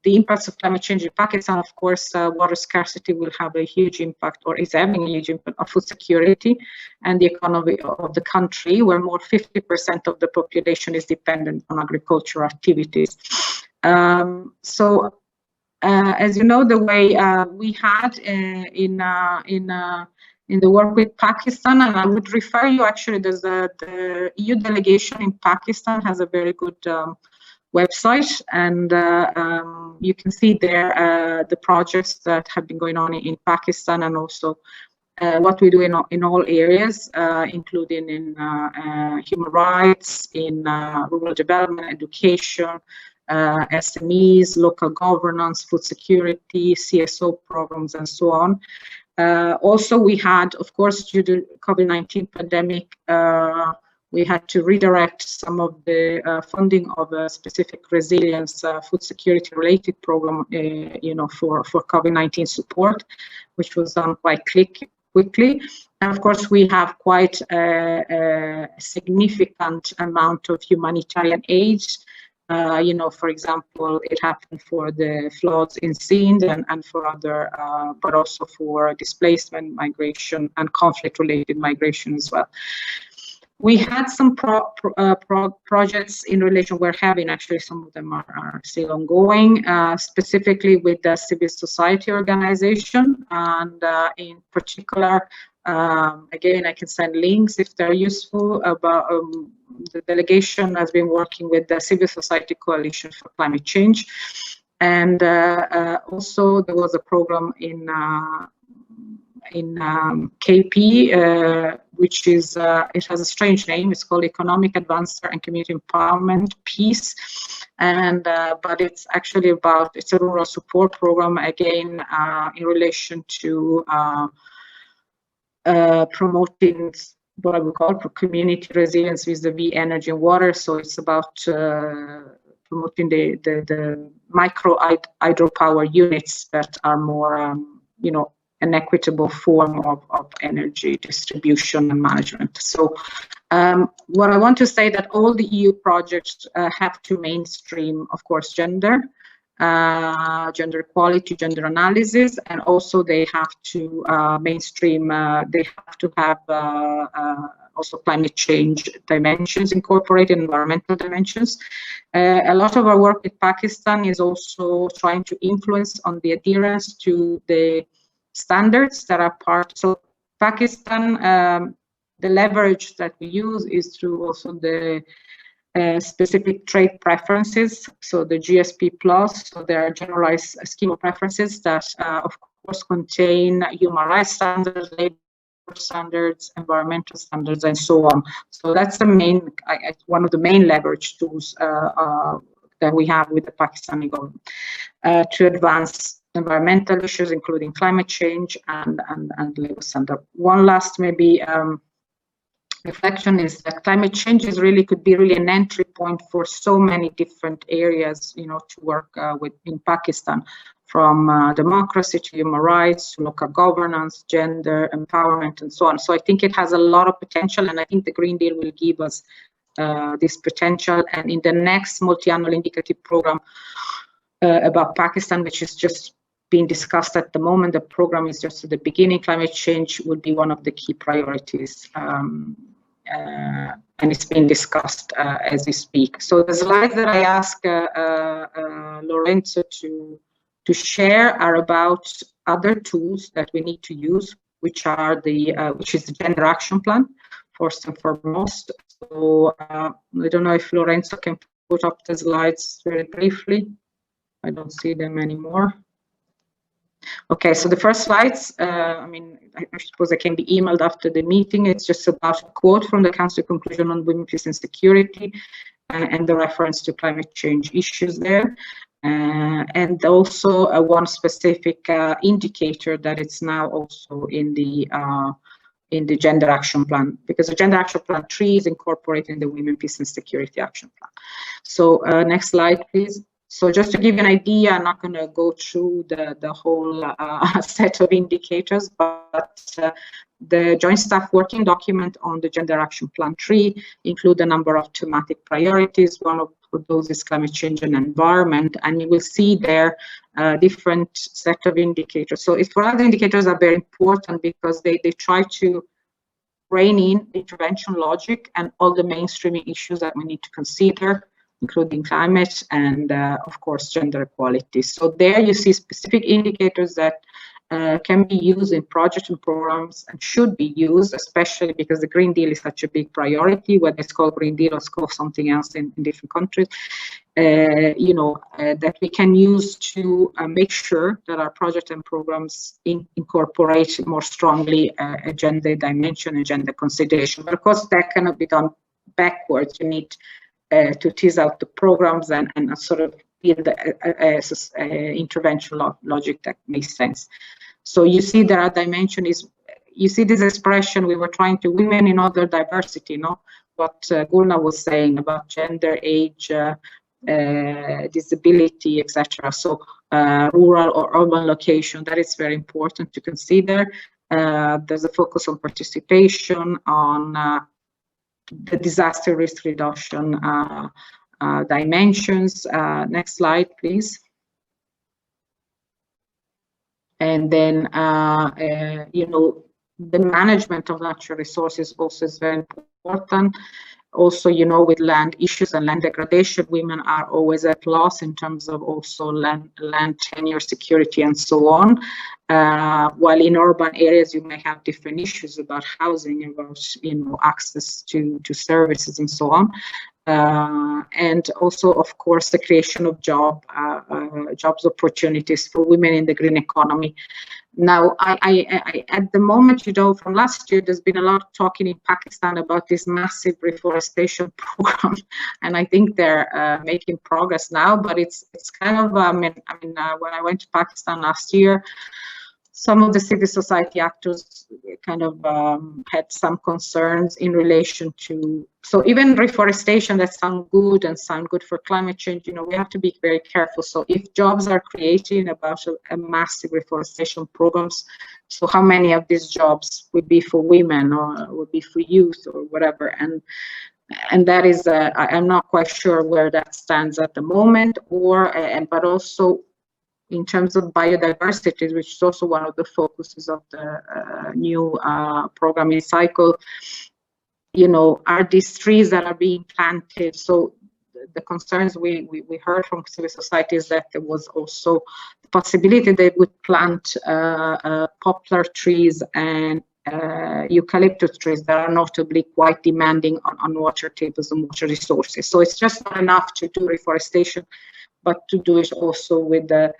the impacts of climate change in Pakistan, of course, water scarcity will have a huge impact, or is having a huge impact on food security and the economy of the country, where more 50% of the population is dependent on agricultural activities. As you know, the way we had in the work with Pakistan, and I would refer you actually, there's the EU delegation in Pakistan has a very good website, and you can see there the projects that have been going on in Pakistan, and also what we do in all areas, including in human rights, in rural development, education, SMEs, local governance, food security, CSO programs, and so on. Also, we had, of course, due to COVID-19 pandemic, we had to redirect some of the funding of a specific resilience food security related program, for COVID-19 support, which was done quite quickly. And of course, we have quite a significant amount of humanitarian aid. For example, it happened for the floods in Sindh and for other, but also for displacement, migration, and conflict-related migration as well. We had some projects in relation, we're having actually, some of them are still ongoing, specifically with the civil society organization, and in particular, again, I can send links if they're useful. About the delegation has been working with the Civil Society Coalition for Climate Change, and also there was a program in KP, which is it has a strange name. It's called Economic Advancer and Community Empowerment Peace, and but it's actually about, it's a rural support program, again in relation to promoting what I would call community resilience vis-a-vis energy and water. So it's about promoting the micro hydropower units that are more, an equitable form of energy distribution and management. So what I want to say that all the EU projects have to mainstream, of course, gender equality, gender analysis, and also they have to mainstream, they have to have also climate change dimensions incorporated, environmental dimensions. A lot of our work with Pakistan is also trying to influence on the adherence to the standards that are part. So Pakistan, the leverage that we use is through also the specific trade preferences, so the GSP+, so there are generalized scheme of preferences that of course contain human rights standards, labor standards, environmental standards, and so on. So that's the main, one of the main leverage tools that we have with the Pakistani government to advance environmental issues, including climate change and labor standard. One last maybe reflection is that climate change could be really an entry point for so many different areas, to work with in Pakistan, from democracy to human rights, to local governance, gender, empowerment, and so on. So I think it has a lot of potential, and I think the Green Deal will give us this potential. And in the next multi-annual indicative program about Pakistan, which is just being discussed at the moment, the program is just at the beginning, climate change would be one of the key priorities. And it's being discussed as we speak. So the slides that I ask Lorenzo to share are about other tools that we need to use, which are which is the Gender Action Plan, first and foremost. So I don't know if Lorenzo can put up the slides very briefly. I don't see them anymore. Okay, so the first slides, I suppose they can be emailed after the meeting. It's just about a quote from the Council conclusion on women, peace and security, and the reference to climate change issues there. And also one specific indicator that it's now also in the Gender Action Plan, because the Gender Action Plan 3 is incorporated in the Women, Peace and Security Action Plan. So next slide, please. So just to give you an idea, I'm not going to go through the whole set of indicators, but the Joint Staff Working Document on the Gender Action Plan 3 include a number of thematic priorities. One of those is climate change and environment, and you will see there different set of indicators. So for us, the indicators are very important because they try to rein in intervention logic and all the mainstreaming issues that we need to consider, including climate and, of course, gender equality. So there you see specific indicators that can be used in projects and programs and should be used, especially because the Green Deal is such a big priority, whether it's called Green Deal or it's called something else in different countries, that we can use to make sure that our projects and programs incorporate more strongly a gender dimension and gender consideration. But of course, that cannot be done backwards. You need to tease out the programs and sort of build a intervention logic that makes sense. So you see there are dimensions. You see this expression, we were trying to women in other diversity, what Gulnaz was saying about gender, age, disability, etc. So rural or urban location, that is very important to consider. There's a focus on participation, on the disaster risk reduction dimensions. Next slide, please. And then, you know, the management of natural resources also is very important. Also, you know, with land issues and land degradation, women are always at loss in terms of also land tenure, security, and so on. While in urban areas, you may have different issues about housing, about, you know, access to services and so on. And also, of course, the creation of jobs opportunities for women in the green economy. Now, I at the moment, you know, from last year, there's been a lot of talking in Pakistan about this massive reforestation program, and I think they're making progress now. But it's kind of when I went to Pakistan last year, some of the civil society actors kind of had some concerns in relation to, so even reforestation that sound good for climate change, you know, we have to be very careful. So if jobs are created about a massive reforestation programs, so how many of these jobs would be for women or would be for youth or whatever? And that is, I'm not quite sure where that stands at the moment, but also in terms of biodiversity, which is also one of the focuses of the new programming cycle. You know, are these trees that are being planted? So the concerns we heard from civil society is that there was also the possibility they would plant poplar trees and eucalyptus trees that are notably quite demanding on water tables and water resources. So it's just not enough to do reforestation, but to do it also with the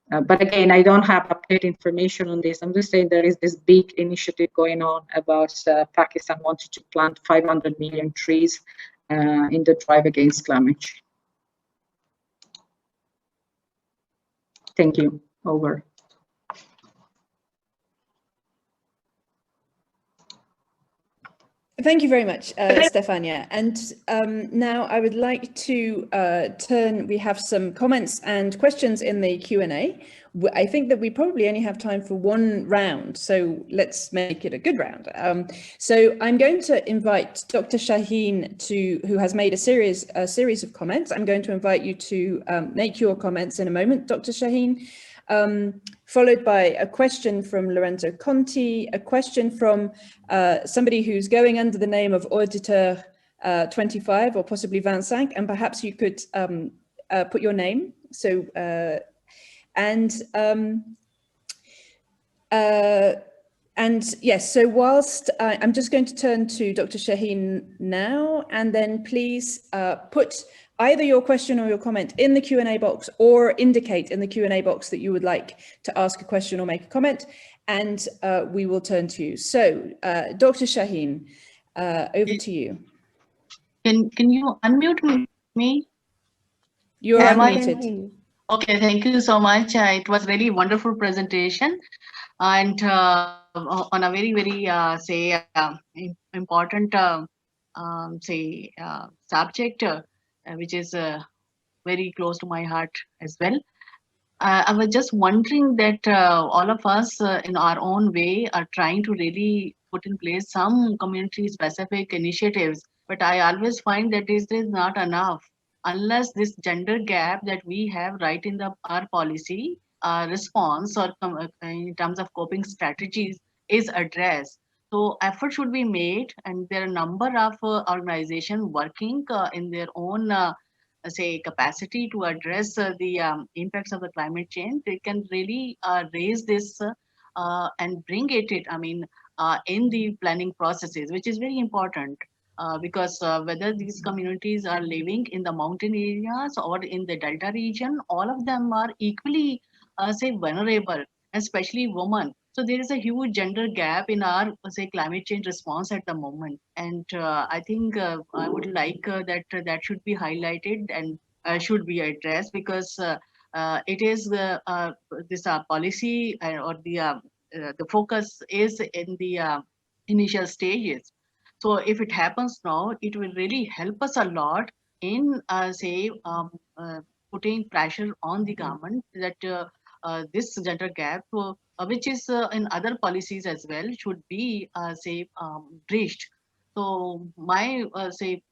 but again, I don't have updated information on this. I'm just saying there is this big initiative going on about Pakistan wanting to plant 500 million trees in the drive against climate change. Thank you. Over. Thank you very much, Stefania. And now I would like to we have some comments and questions in the Q&A. I think that we probably only have time for one round, so let's make it a good round. So I'm going to invite Dr. Shaheen who has made a series of comments. I'm going to invite you to make your comments in a moment, Dr. Shaheen. Followed by a question from Lorenzo Conte, a question from somebody who's going under the name of Auditor 25 or possibly 25, and perhaps you could put your name. So, and yes, so whilst I'm just going to turn to Dr. Shaheen now, and then please put either your question or your comment in the Q&A box, or indicate in the Q&A box that you would like to ask a question or make a comment, and we will turn to you. So, Dr. Shaheen, over to you. Can you unmute me? You're unmuted. Okay, thank you so much. It was really wonderful presentation, and on a very, very important subject, which is very close to my heart as well. I was just wondering that all of us in our own way are trying to really put in place some community specific initiatives, but I always find that this is not enough unless this gender gap that we have right in our policy response or in terms of coping strategies is addressed. So effort should be made, and there are a number of organizations working in their own capacity to address the impacts of the climate change. They can really raise this and bring it in the planning processes, which is very important. Because whether these communities are living in the mountain areas or in the delta region, all of them are equally vulnerable, especially women. So there is a huge gender gap in our climate change response at the moment, and I think I would like that should be highlighted and should be addressed, because it is this policy or the focus is in the initial stages. So if it happens now, it will really help us a lot in putting pressure on the government that this gender gap, which is in other policies as well, should be bridged. So my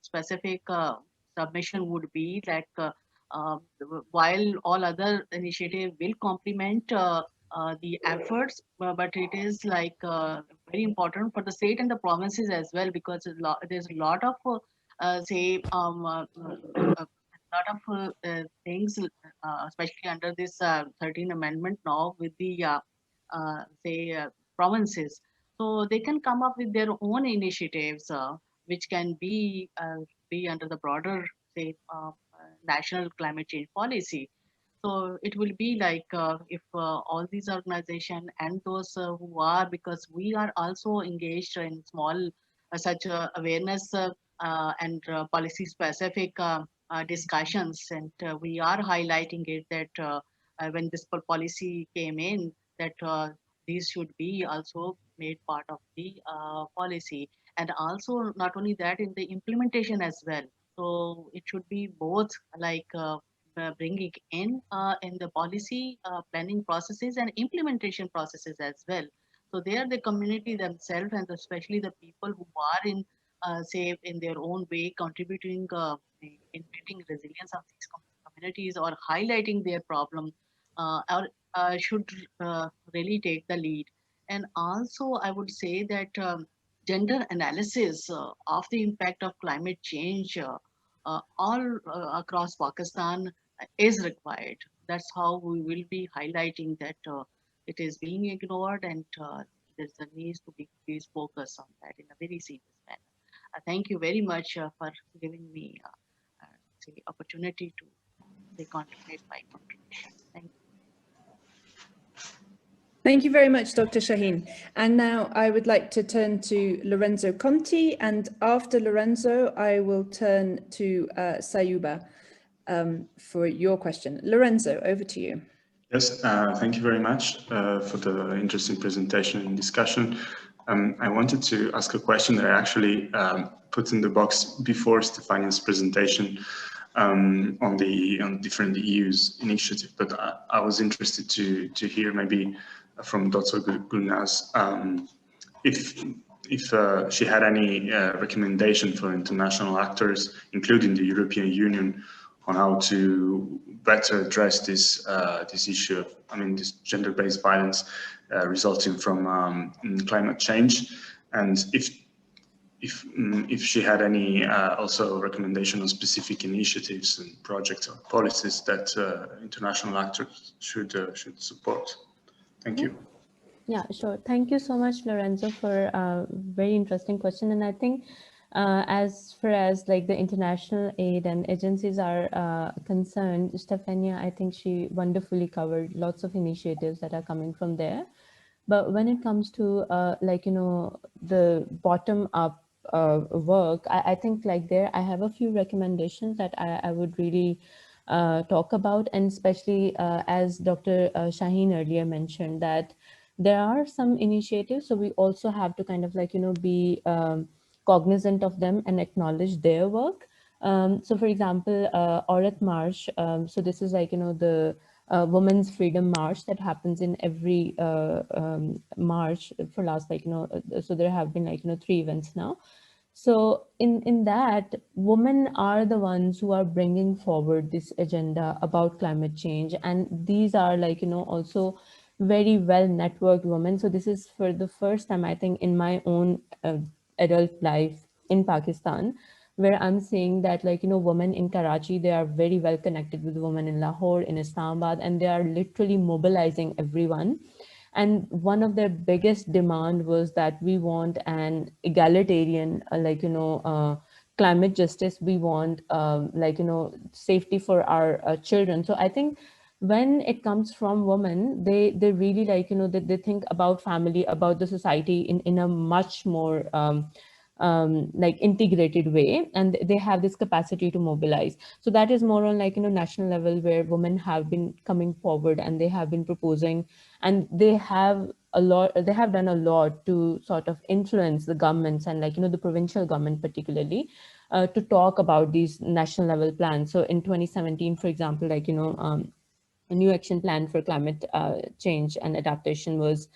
specific submission would be like uh, while all other initiatives will complement the efforts, but it is like very important for the state and the provinces as well, because there's a lot of lot of things, especially under this 13th Amendment now with the provinces. So they can come up with their own initiatives, which can be under the broader national climate change policy. So it will be like if all these organizations and those who are, because we are also engaged in small such awareness and policy specific discussions, and we are highlighting it that when this policy came in, that these should be also made part of the policy, and also not only that, in the implementation as well. So it should be both like bringing in the policy planning processes and implementation processes as well. So there the community themselves, and especially the people who are in say in their own way contributing in building resilience of these communities or highlighting their problem, should really take the lead. And also I would say that gender analysis of the impact of climate change all across Pakistan is required. That's how we will be highlighting that it is being ignored, and there's a need to be please focus on that in a very serious manner. Thank you very much for giving me the opportunity to contribute my contribution. Thank you. Thank you very much, Dr. Shaheen. And now I would like to turn to Lorenzo Conte, and after Lorenzo, I will turn to Sayuba for your question. Lorenzo, over to you. Yes, thank you very much for the interesting presentation and discussion. I wanted to ask a question that I actually put in the box before Stefania's presentation on different EU's initiative, but I was interested to hear maybe from Dr. Gulnaz if she had any recommendation for international actors, including the European Union, on how to better address this issue of, this gender-based violence resulting from climate change, and if she had any also recommendation on specific initiatives and projects or policies that international actors should support. Thank you. Yeah, sure. Thank you so much, Lorenzo, for a very interesting question. And I think as far as like the international aid and agencies are concerned, Stefania, I think she wonderfully covered lots of initiatives that are coming from there. But when it comes to the bottom up work, I think like there, I have a few recommendations that I would really talk about, and especially as Dr. Shaheen earlier mentioned, that there are some initiatives, so we also have to kind of be cognizant of them and acknowledge their work. So for example, Aurat March, so this is the Women's Freedom March that happens in every March for last so there have been 3 events now. So in that, women are the ones who are bringing forward this agenda about climate change, and these are also very well networked women. So this is for the first time, I think, in my own adult life in Pakistan, where I'm seeing that women in Karachi, they are very well connected with women in Lahore, in Islamabad, and they are literally mobilizing everyone. And one of their biggest demand was that we want an egalitarian, climate justice. We want, safety for our children. So I think when it comes from women, they really they think about family, about the society in a much more integrated way, and they have this capacity to mobilize. So that is more on national level, where women have been coming forward and they have been proposing, and they have they have done a lot to sort of influence the governments and like, the provincial government particularly to talk about these national level plans. So in 2017, for example, like, a new action plan for climate change and adaptation was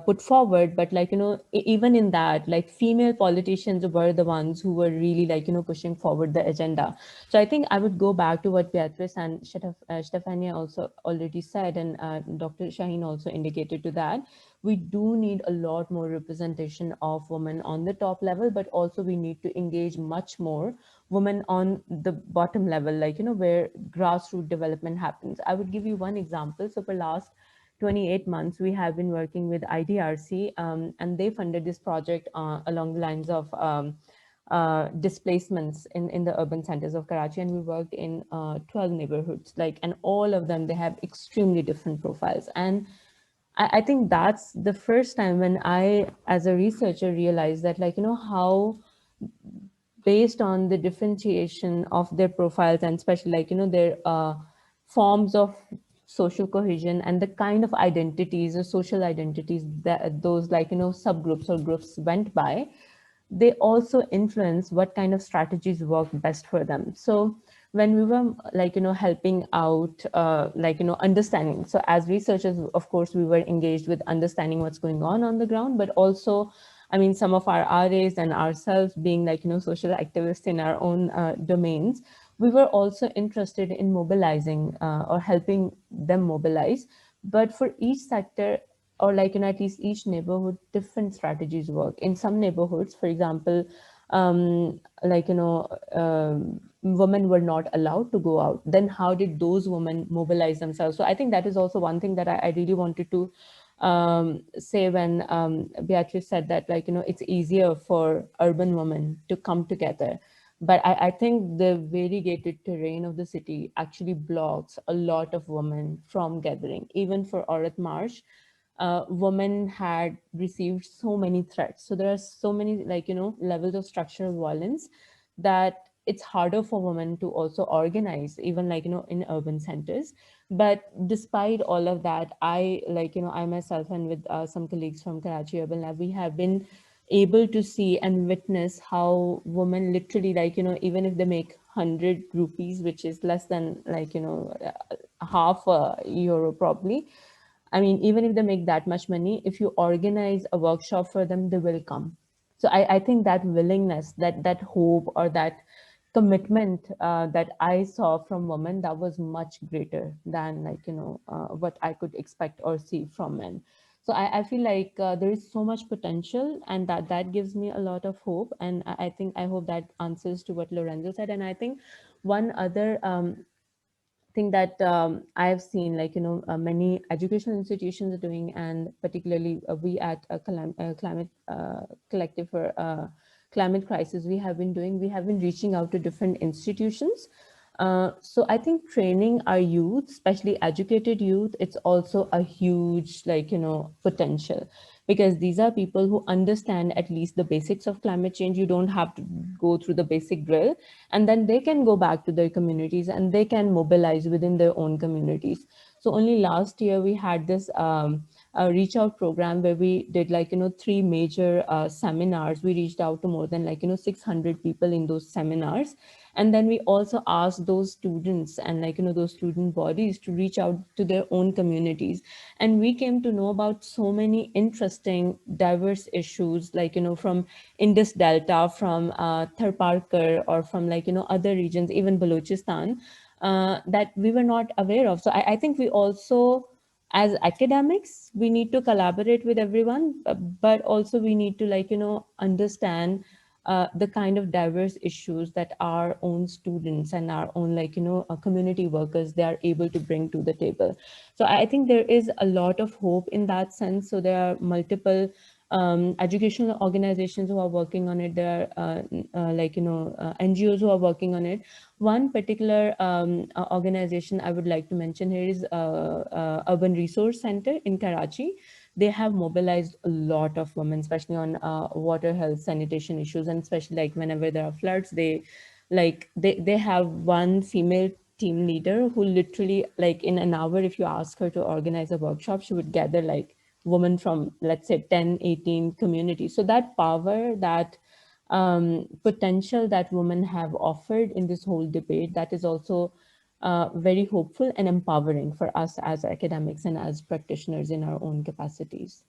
put forward, but like, even in that, like female politicians were the ones who were really like, pushing forward the agenda. So I think I would go back to what Beatrice and Stefania also already said, and Dr. Shaheen also indicated to that. We do need a lot more representation of women on the top level, but also we need to engage much more women on the bottom level, like, where grassroots development happens. I would give you one example. So for last 28 months, we have been working with IDRC, and they funded this project along the lines of displacements in the urban centers of Karachi, and we worked in 12 neighborhoods, like, and all of them, they have extremely different profiles. And I think that's the first time when I, as a researcher, realized that, like, how based on the differentiation of their profiles and especially like, their forms of social cohesion and the kind of identities or social identities that those like, subgroups or groups went by, they also influence what kind of strategies work best for them. So when we were like, helping out, like, understanding. So as researchers, of course, we were engaged with understanding what's going on the ground, but also, I mean, some of our RAs and ourselves being like, social activists in our own domains, we were also interested in mobilizing or helping them mobilize. But for each sector, or like, at least each neighborhood, different strategies work. In some neighborhoods, for example, like, women were not allowed to go out. Then how did those women mobilize themselves? So I think that is also one thing that I really wanted to say when Beatrice said that, like, it's easier for urban women to come together. But I think the variegated terrain of the city actually blocks a lot of women from gathering. Even for Aurat March, women had received so many threats. So there are so many, like, levels of structural violence that it's harder for women to also organize, even like, in urban centers. But despite all of that, I like, I myself and with some colleagues from Karachi Urban Lab, we have been able to see and witness how women literally, like, even if they make 100 rupees, which is less than like, half a euro probably. I mean, even if they make that much money, if you organize a workshop for them, they will come. So I think that willingness, that hope, or that commitment that I saw from women, that was much greater than like, what I could expect or see from men. So I feel like there is so much potential, and that gives me a lot of hope. And I hope that answers to what Lorenzo said. And I think one other thing that I've seen, like, many educational institutions are doing, and particularly we at Climate Collective for Climate Crisis, we have been reaching out to different institutions. So I think training our youth, especially educated youth, it's also a huge, like, potential, because these are people who understand at least the basics of climate change. You don't have to go through the basic drill, and then they can go back to their communities and they can mobilize within their own communities. So only last year we had this a reach out program where we did, like, 3 major seminars. We reached out to more than, like, 600 people in those seminars. And then we also asked those students and, like, those student bodies to reach out to their own communities. And we came to know about so many interesting, diverse issues, like, from Indus Delta, from Tharparkar, or from, like, other regions, even Balochistan, that we were not aware of. So I think we also, as academics, we need to collaborate with everyone, but also we need to, like, understand the kind of diverse issues that our own students and our own, like, community workers, they are able to bring to the table. So I think there is a lot of hope in that sense. So there are multiple educational organizations who are working on it. There are like, NGOs who are working on it. One particular organization I would like to mention here is Urban Resource Center in Karachi. They have mobilized a lot of women, especially on water, health, sanitation issues, and especially like whenever there are floods, they have one female team leader who literally, like, in an hour, if you ask her to organize a workshop, she would gather like women from, let's say, 10, 18 communities. So that power, that potential that women have offered in this whole debate, that is also very hopeful and empowering for us as academics and as practitioners in our own capacities.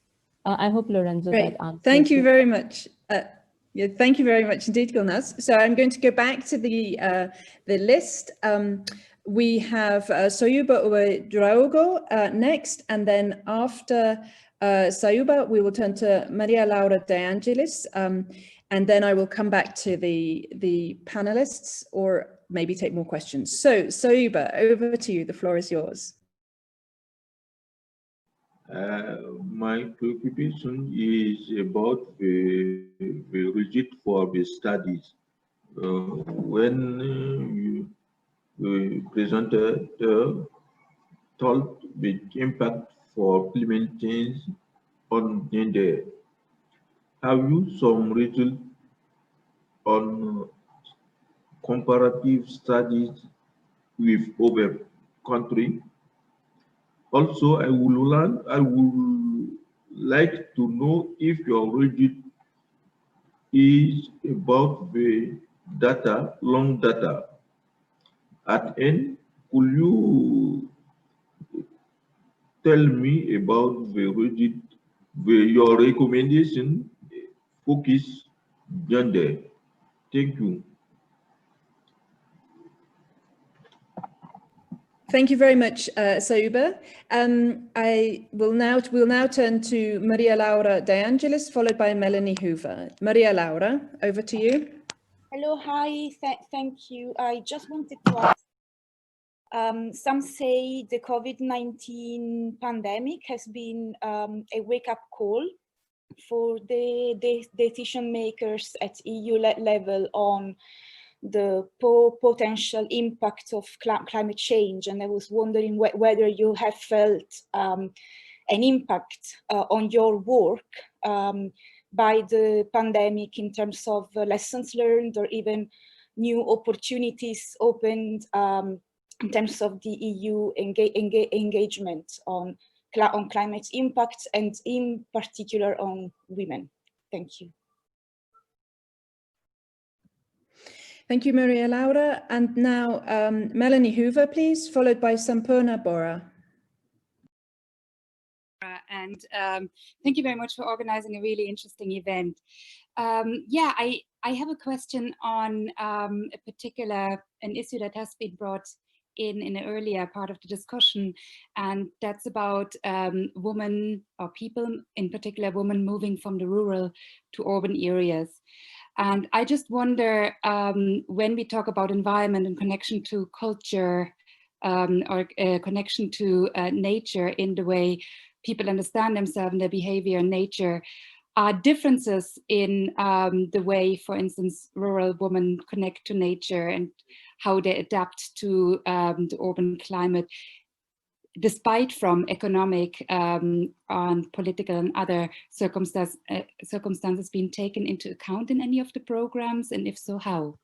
I hope, Lorenzo, Great. that answers. Thank you very much. Yeah, thank you very much indeed, Gulnaz. So I'm going to go back to the list. We have Soyuba Uedraogo next, and then after Soyuba, we will turn to Maria Laura De Angelis, and then I will come back to the panelists or maybe take more questions. So Soyuba, over to you. The floor is yours. My preoccupation is about the rigid for the studies. When you presented told the impact for climate change on gender, have you some result on comparative studies with other countries? Also, I would like to know if your rigid is about the data, long data. At end, could you tell me about the rigid, your recommendation focus gender? Thank you. Thank you very much, Soyuba. We'll now turn to Maria Laura De Angelis, followed by Melanie Hoover. Maria Laura, over to you. Hello, hi, thank you. I just wanted to ask, some say the COVID-19 pandemic has been a wake-up call for the decision makers at EU level on the potential impact of climate change. And I was wondering whether you have felt an impact on your work by the pandemic in terms of lessons learned or even new opportunities opened in terms of the EU engagement on climate impact and in particular on women. Thank you. Thank you, Maria Laura. And now Melanie Hoover, please, followed by Sampurna Bora. And thank you very much for organizing a really interesting event. Yeah, I have a question on an issue that has been brought in an earlier part of the discussion, and that's about women or people, in particular women moving from the rural to urban areas. And I just wonder, when we talk about environment and connection to culture or connection to nature in the way people understand themselves and their behavior in nature, are differences in the way, for instance, rural women connect to nature and how they adapt to the urban climate, despite from economic and political and other circumstances being taken into account in any of the programs, and if so, how?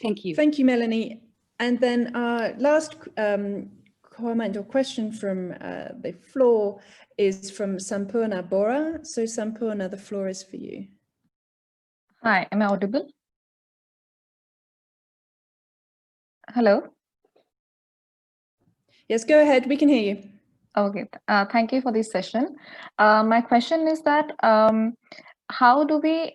Thank you. Thank you, Melanie. And then our last comment or question from the floor is from Sampurna Bora. So Sampurna, the floor is for you. Hi, am I audible? Hello? Yes, go ahead, we can hear you. Okay, thank you for this session. My question is that how do we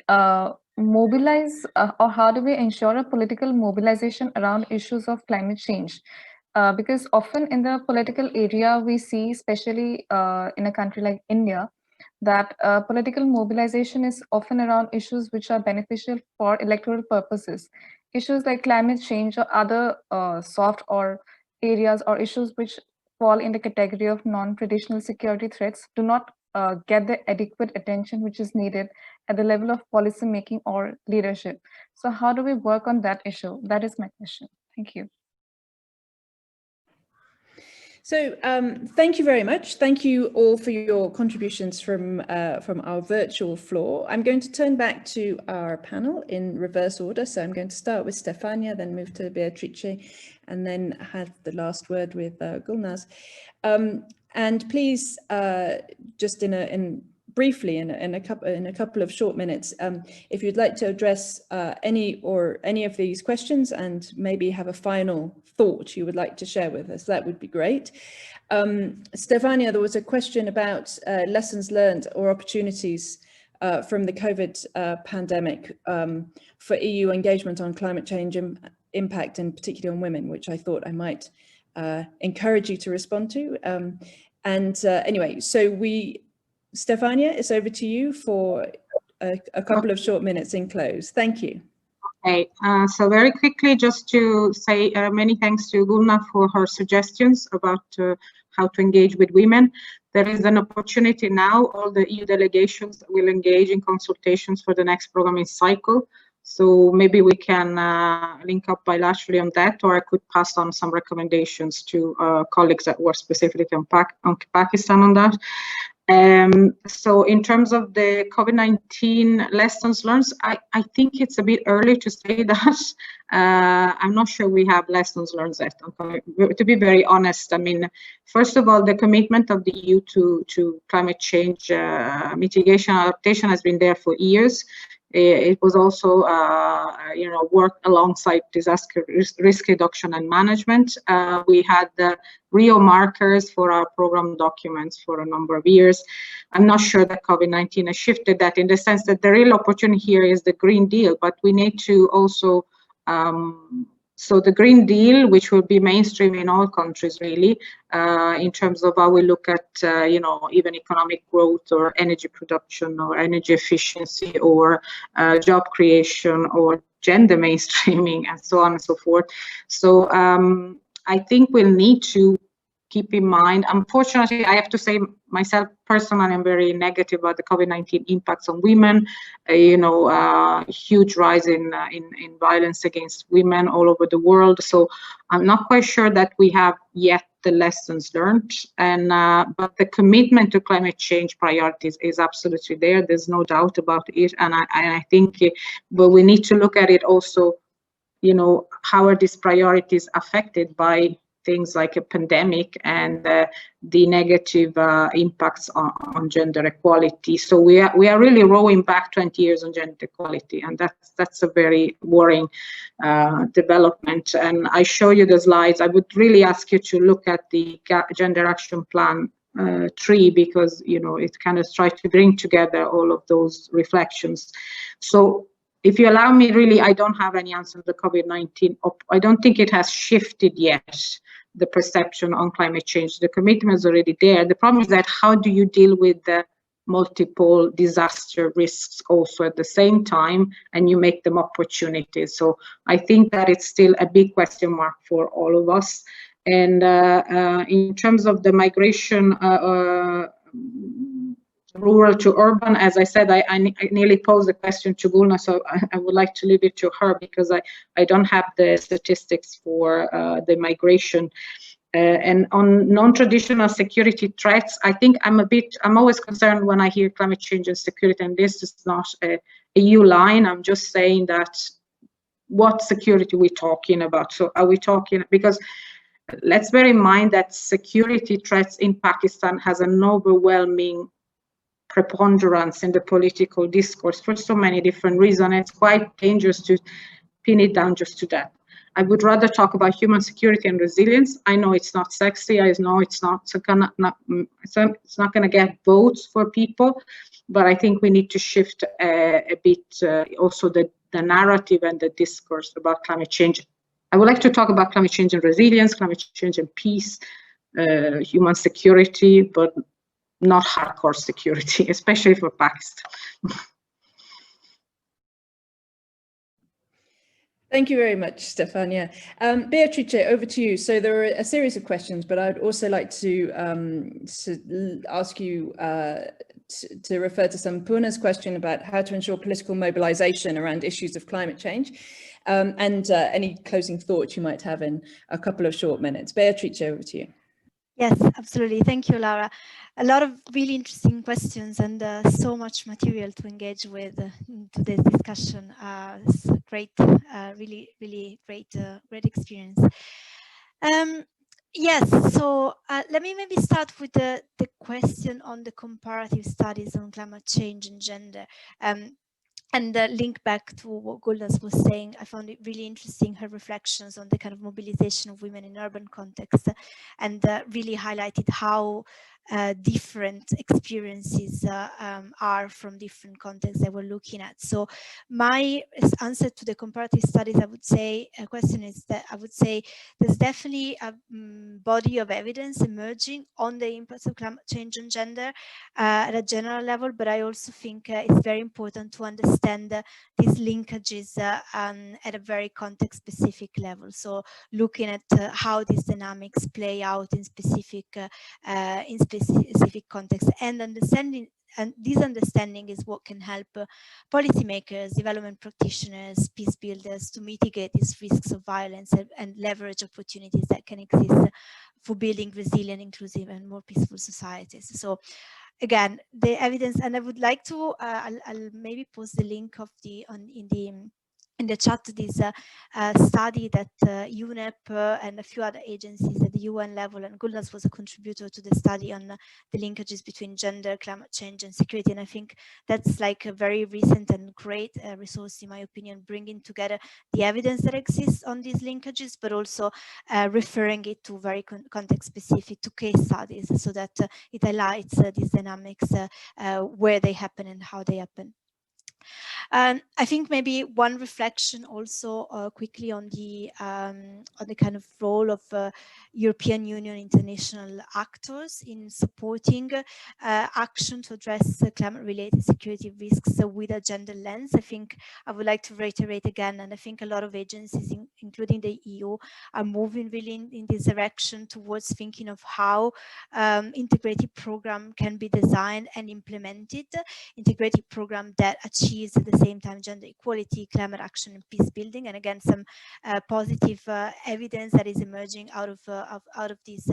mobilize or how do we ensure a political mobilization around issues of climate change? Because often in the political area, we see, especially in a country like India, that political mobilization is often around issues which are beneficial for electoral purposes. Issues like climate change or other soft or areas or issues which fall in the category of non-traditional security threats do not get the adequate attention which is needed at the level of policy making or leadership. So how do we work on that issue? That is my question. Thank you. So thank you very much. Thank you all for your contributions from our virtual floor. I'm going to turn back to our panel in reverse order. So I'm going to start with Stefania, then move to Beatrice, and then have the last word with Gulnaz. And please, just briefly in a couple of short minutes, if you'd like to address any of these questions and maybe have a final thought you would like to share with us, that would be great. Stefania, there was a question about lessons learned or opportunities from the COVID pandemic for EU engagement on climate change impact, and particularly on women, which I thought I might encourage you to respond to. Anyway, so Stefania, it's over to you for a couple of short minutes in close. Thank you. Okay, so very quickly, just to say many thanks to Gulnaz for her suggestions about how to engage with women. There is an opportunity now. All the EU delegations will engage in consultations for the next programming cycle. So maybe we can link up bilaterally on that, or I could pass on some recommendations to colleagues that work specifically on Pakistan on that. So in terms of the COVID-19 lessons learned, I think it's a bit early to say that. I'm not sure we have lessons learned yet. To be very honest, I mean, first of all, the commitment of the EU to climate change mitigation and adaptation has been there for years. It was also, worked alongside disaster risk reduction and management. We had the Rio markers for our program documents for a number of years. I'm not sure that COVID-19 has shifted that, in the sense that the real opportunity here is the Green Deal, but we need to also, so the Green Deal, which will be mainstream in all countries really, in terms of how we look at, even economic growth or energy production or energy efficiency or job creation or gender mainstreaming and so on and so forth. So I think we'll need to keep in mind, unfortunately, I have to say myself personally, I'm very negative about the COVID-19 impacts on women, huge rise in violence against women all over the world. So I'm not quite sure that we have yet the lessons learned, and but the commitment to climate change priorities is absolutely there. There's no doubt about it. And I think, but we need to look at it also, how are these priorities affected by things like a pandemic and the negative impacts on gender equality. So we are really rowing back 20 years on gender equality, and that's a very worrying development. And I show you the slides. I would really ask you to look at the Gender Action Plan 3, because it kind of tries to bring together all of those reflections. So if you allow me, really, I don't have any answer to the COVID-19. I don't think it has shifted yet, the perception on climate change. The commitment is already there. The problem is that how do you deal with the multiple disaster risks also at the same time, and you make them opportunities. So I think that it's still a big question mark for all of us. And in terms of the migration, rural to urban, as I said, I nearly posed the question to Gulnaz, so I would like to leave it to her, because I don't have the statistics for the migration. And on non-traditional security threats, I think I'm always concerned when I hear climate change and security, and this is not a EU line. I'm just saying that what security we're talking about. So are we talking, because let's bear in mind that security threats in Pakistan has an overwhelming preponderance in the political discourse for so many different reasons. It's quite dangerous to pin it down just to that. I would rather talk about human security and resilience. I know it's not sexy. I know it's not going to get votes for people, but I think we need to shift a bit also the narrative and the discourse about climate change. I would like to talk about climate change and resilience, climate change and peace, human security, but not hardcore security, especially for Pakistan. Thank you very much, Stefania. Beatrice, over to you. So there are a series of questions, but I'd also like to ask you to refer to Sampuna's question about how to ensure political mobilization around issues of climate change, and any closing thoughts you might have in a couple of short minutes. Beatrice, over to you. Yes, absolutely. Thank you, Laura. A lot of really interesting questions and so much material to engage with in today's discussion. It's great, really, really great, great experience. Yes, so let me maybe start with the question on the comparative studies on climate change and gender. And link back to what Gulnaz was saying, I found it really interesting, her reflections on the kind of mobilization of women in urban context, and really highlighted how different experiences are from different contexts that we're looking at. So my answer to the comparative studies, I would say, question is that I would say there's definitely a body of evidence emerging on the impacts of climate change on gender at a general level, but I also think it's very important to understand these linkages at a very context-specific level. So looking at how these dynamics play out in specific contexts, and understanding. And this understanding is what can help policymakers, development practitioners, peace builders to mitigate these risks of violence and leverage opportunities that can exist for building resilient, inclusive, and more peaceful societies. So again, the evidence, and I would like to, I'll maybe post the link of in the chat to this study that UNEP and a few other agencies at the UN level, and Gulnaz was a contributor to the study on the linkages between gender, climate change, and security. And I think that's like a very recent and great resource, in my opinion, bringing together the evidence that exists on these linkages, but also referring it to very context specific, to case studies, so that it highlights these dynamics, where they happen and how they happen. I think maybe one reflection also quickly on the kind of role of European Union international actors in supporting action to address climate-related security risks with a gender lens. I think I would like to reiterate again, and I think a lot of agencies, including the EU, are moving really in this direction towards thinking of how integrated program can be designed and implemented, integrated program that achieves at the same time gender equality, climate action, and peace building. And again, some positive evidence that is emerging out of these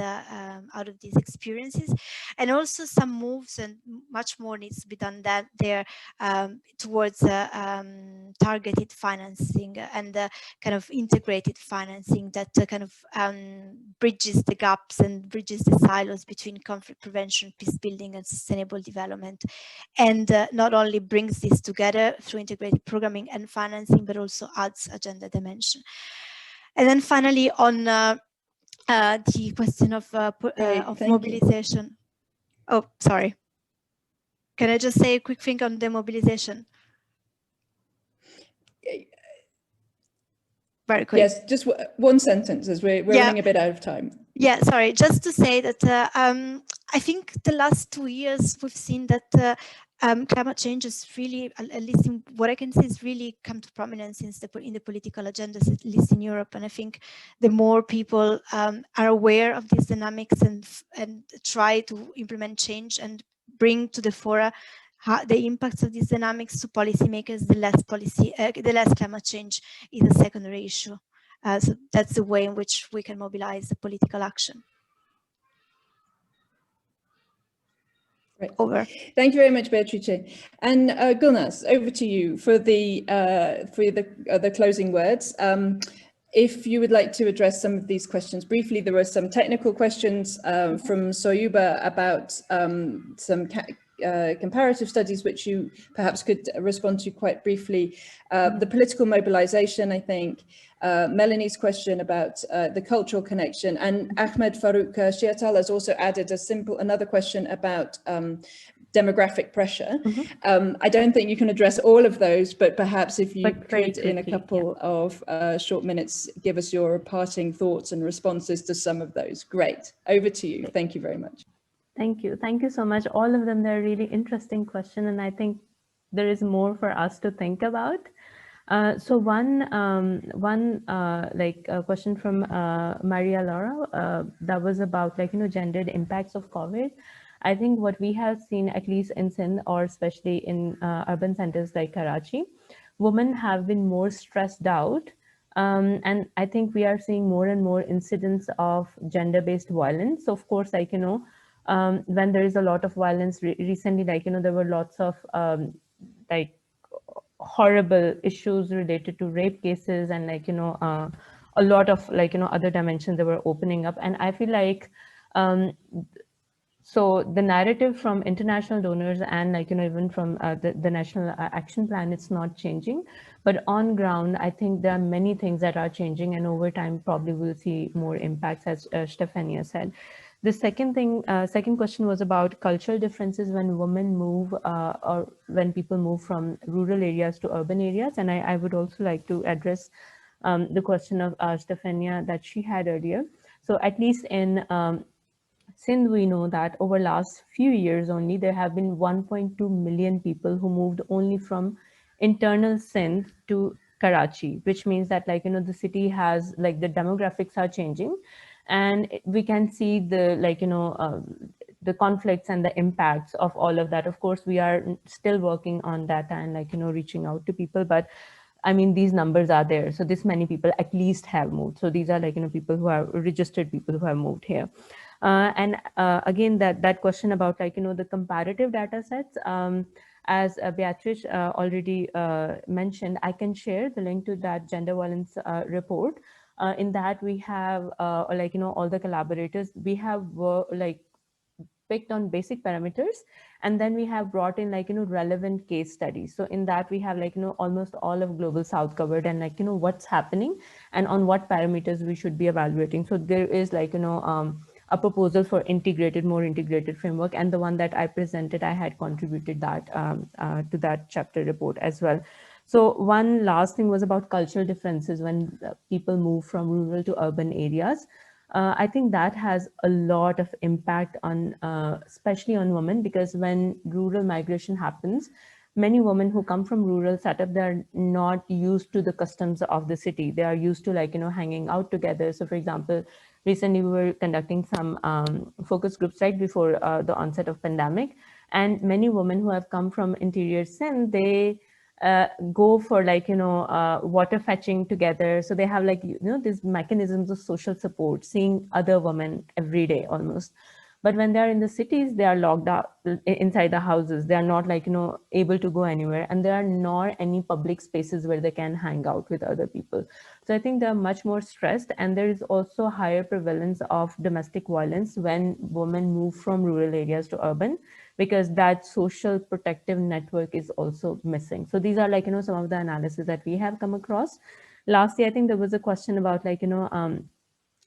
experiences, and also some moves, and much more needs to be done that there towards targeted financing and kind of integrated financing that kind of bridges the gaps and bridges the silos between conflict prevention, peace building, and sustainable development, and not only brings this together through integrated programming and financing, but also adds a gender dimension. And then finally, on the question of mobilization. Oh, sorry. Can I just say a quick thing on the mobilization? Very quick. Yes, just one sentence, as we're running a bit out of time. Yeah, sorry, just to say that I think the last 2 years we've seen that climate change has really, at least in what I can see, has really come to prominence in the political agendas, at least in Europe. And I think the more people are aware of these dynamics and try to implement change and bring to the fore the impacts of these dynamics to policymakers, the less climate change is a secondary issue. So that's the way in which we can mobilize the political action. Right. Over. Thank you very much, Beatrice. And Gulnaz, over to you for the closing words. If you would like to address some of these questions briefly, there were some technical questions from Soyuba about some comparative studies, which you perhaps could respond to quite briefly. The political mobilization, I think, Melanie's question about the cultural connection, and Ahmed Farouk Shiatal has also added another question about demographic pressure. I don't think you can address all of those, but perhaps if you could, in a couple of short minutes, give us your parting thoughts and responses to some of those. Great. Over to you. Thank you very much. Thank you. Thank you so much. All of them, they're really interesting questions, and I think there is more for us to think about. So one question from Maria Laura that was about gendered impacts of COVID. I think what we have seen, at least in Sindh, or especially in urban centers like Karachi, women have been more stressed out And I think we are seeing more and more incidents of gender-based violence. So of course, like, you know, when there is a lot of violence recently, like, you know, there were lots of like horrible issues related to rape cases and like, you know, a lot of like, you know, other dimensions that were opening up. And I feel like, so the narrative from international donors and like, you know, even from the National Action Plan, it's not changing. But on ground, I think there are many things that are changing, and over time, probably we'll see more impacts, as Stefania said. The second question was about cultural differences when women move or when people move from rural areas to urban areas. And I would also like to address the question of Stefania that she had earlier. So at least in Sindh, we know that over last few years only, there have been 1.2 million people who moved only from internal Sindh to Karachi, which means that like, you know, the city has like the demographics are changing, and we can see the like, you know, the conflicts and the impacts of all of that. Of course, we are still working on data and like, you know, reaching out to people, but I mean, these numbers are there. So this many people at least have moved. So these are like, you know, people who are registered people who have moved here. And again, that question about like, you know, the comparative data sets, as Beatrice already mentioned, I can share the link to that gender violence report. In that we have like, you know, all the collaborators, we have like picked on basic parameters, and then we have brought in like, you know, relevant case studies. So in that we have like, you know, almost all of global south covered, and like, you know, what's happening and on what parameters we should be evaluating. So there is like, you know, a proposal for more integrated framework, and the one that I presented, I had contributed that to that chapter report as well. So one last thing was about cultural differences when people move from rural to urban areas. I think that has a lot of impact on, especially on women, because when rural migration happens, many women who come from rural setup, they're not used to the customs of the city. They are used to like, you know, hanging out together. So for example, recently we were conducting some focus groups right before the onset of pandemic. And many women who have come from interior Sindh, they go for like, you know, water fetching together. So they have like, you know, these mechanisms of social support, seeing other women every day almost. But when they're in the cities, they are locked up inside the houses. They are not like, you know, able to go anywhere. And there are not any public spaces where they can hang out with other people. So I think they're much more stressed. And there is also higher prevalence of domestic violence when women move from rural areas to urban, because that social protective network is also missing. So these are like, you know, some of the analysis that we have come across. Lastly, I think there was a question about like, you know,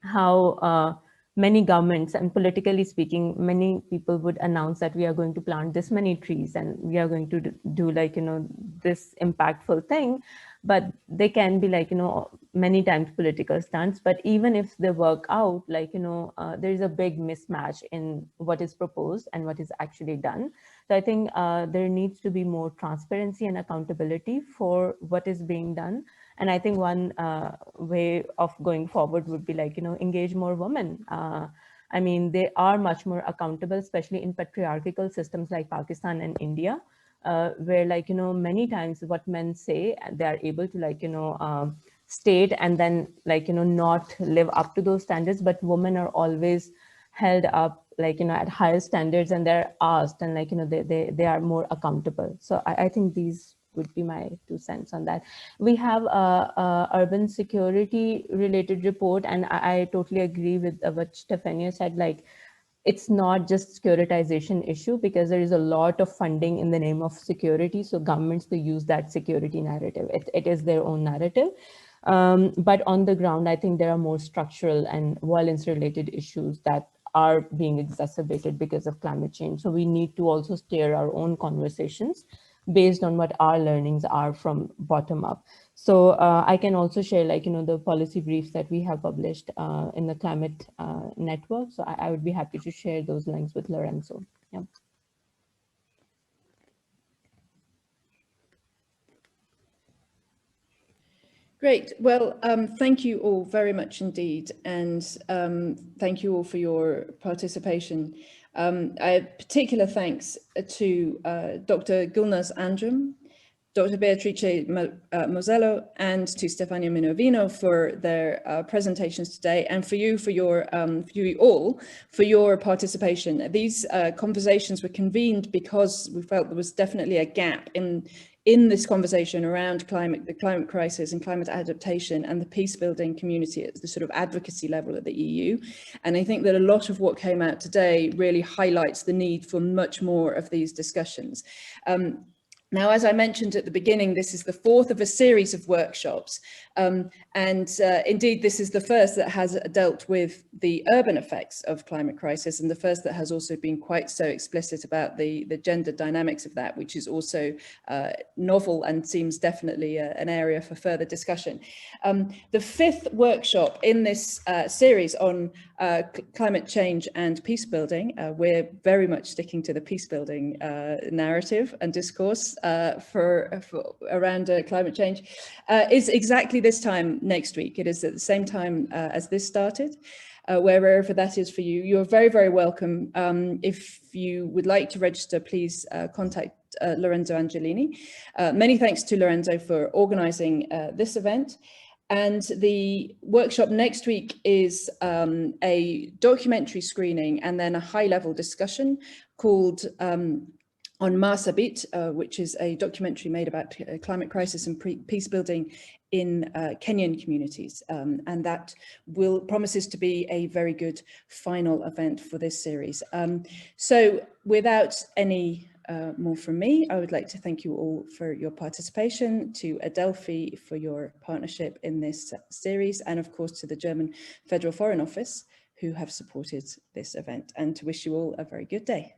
how many governments, and politically speaking, many people would announce that we are going to plant this many trees and we are going to do like, you know, this impactful thing. But they can be like, you know, many times political stunts. But even if they work out, like, you know, there is a big mismatch in what is proposed and what is actually done. So I think there needs to be more transparency and accountability for what is being done. And I think one way of going forward would be like, you know, engage more women. I mean, they are much more accountable, especially in patriarchal systems like Pakistan and India, where like, you know, many times what men say, they are able to like, you know, state and then like, you know, not live up to those standards, but women are always held up like, you know, at higher standards, and they're asked, and like, you know, they are more accountable. So I think these would be my 2 cents on that. We have a urban security related report, and I totally agree with what Stefania said. Like, it's not just securitization issue, because there is a lot of funding in the name of security. So governments, they use that security narrative. It is their own narrative. But on the ground, I think there are more structural and violence related issues that are being exacerbated because of climate change. So we need to also steer our own conversations based on what our learnings are from bottom up. So I can also share like, you know, the policy briefs that we have published in the climate network. So I would be happy to share those links with Lorenzo. Yeah. Great. Well, thank you all very much indeed. And thank you all for your participation. A particular thanks to Dr. Gulnaz Anjum, Dr. Beatrice Mosello and to Stefania Minervino for their presentations today, and for you all for your participation. These conversations were convened because we felt there was definitely a gap in this conversation around the climate crisis and climate adaptation and the peace building community at the sort of advocacy level at the EU. And I think that a lot of what came out today really highlights the need for much more of these discussions. Now, as I mentioned at the beginning, this is the fourth of a series of workshops. Indeed, this is the first that has dealt with the urban effects of climate crisis, and the first that has also been quite so explicit about the gender dynamics of that, which is also novel and seems definitely an area for further discussion. The fifth workshop in this series on climate change and peace building, we're very much sticking to the peace building narrative and discourse for around climate change, is exactly this time next week. It is at the same time as this started, wherever that is for you. You're very, very welcome. If you would like to register, please contact Lorenzo Angelini. Many thanks to Lorenzo for organising this event. And the workshop next week is a documentary screening and then a high-level discussion called on Marsabit, which is a documentary made about climate crisis and peace building in Kenyan communities. And that promises to be a very good final event for this series. So without any more from me, I would like to thank you all for your participation, to Adelphi for your partnership in this series, and of course to the German Federal Foreign Office who have supported this event, and to wish you all a very good day.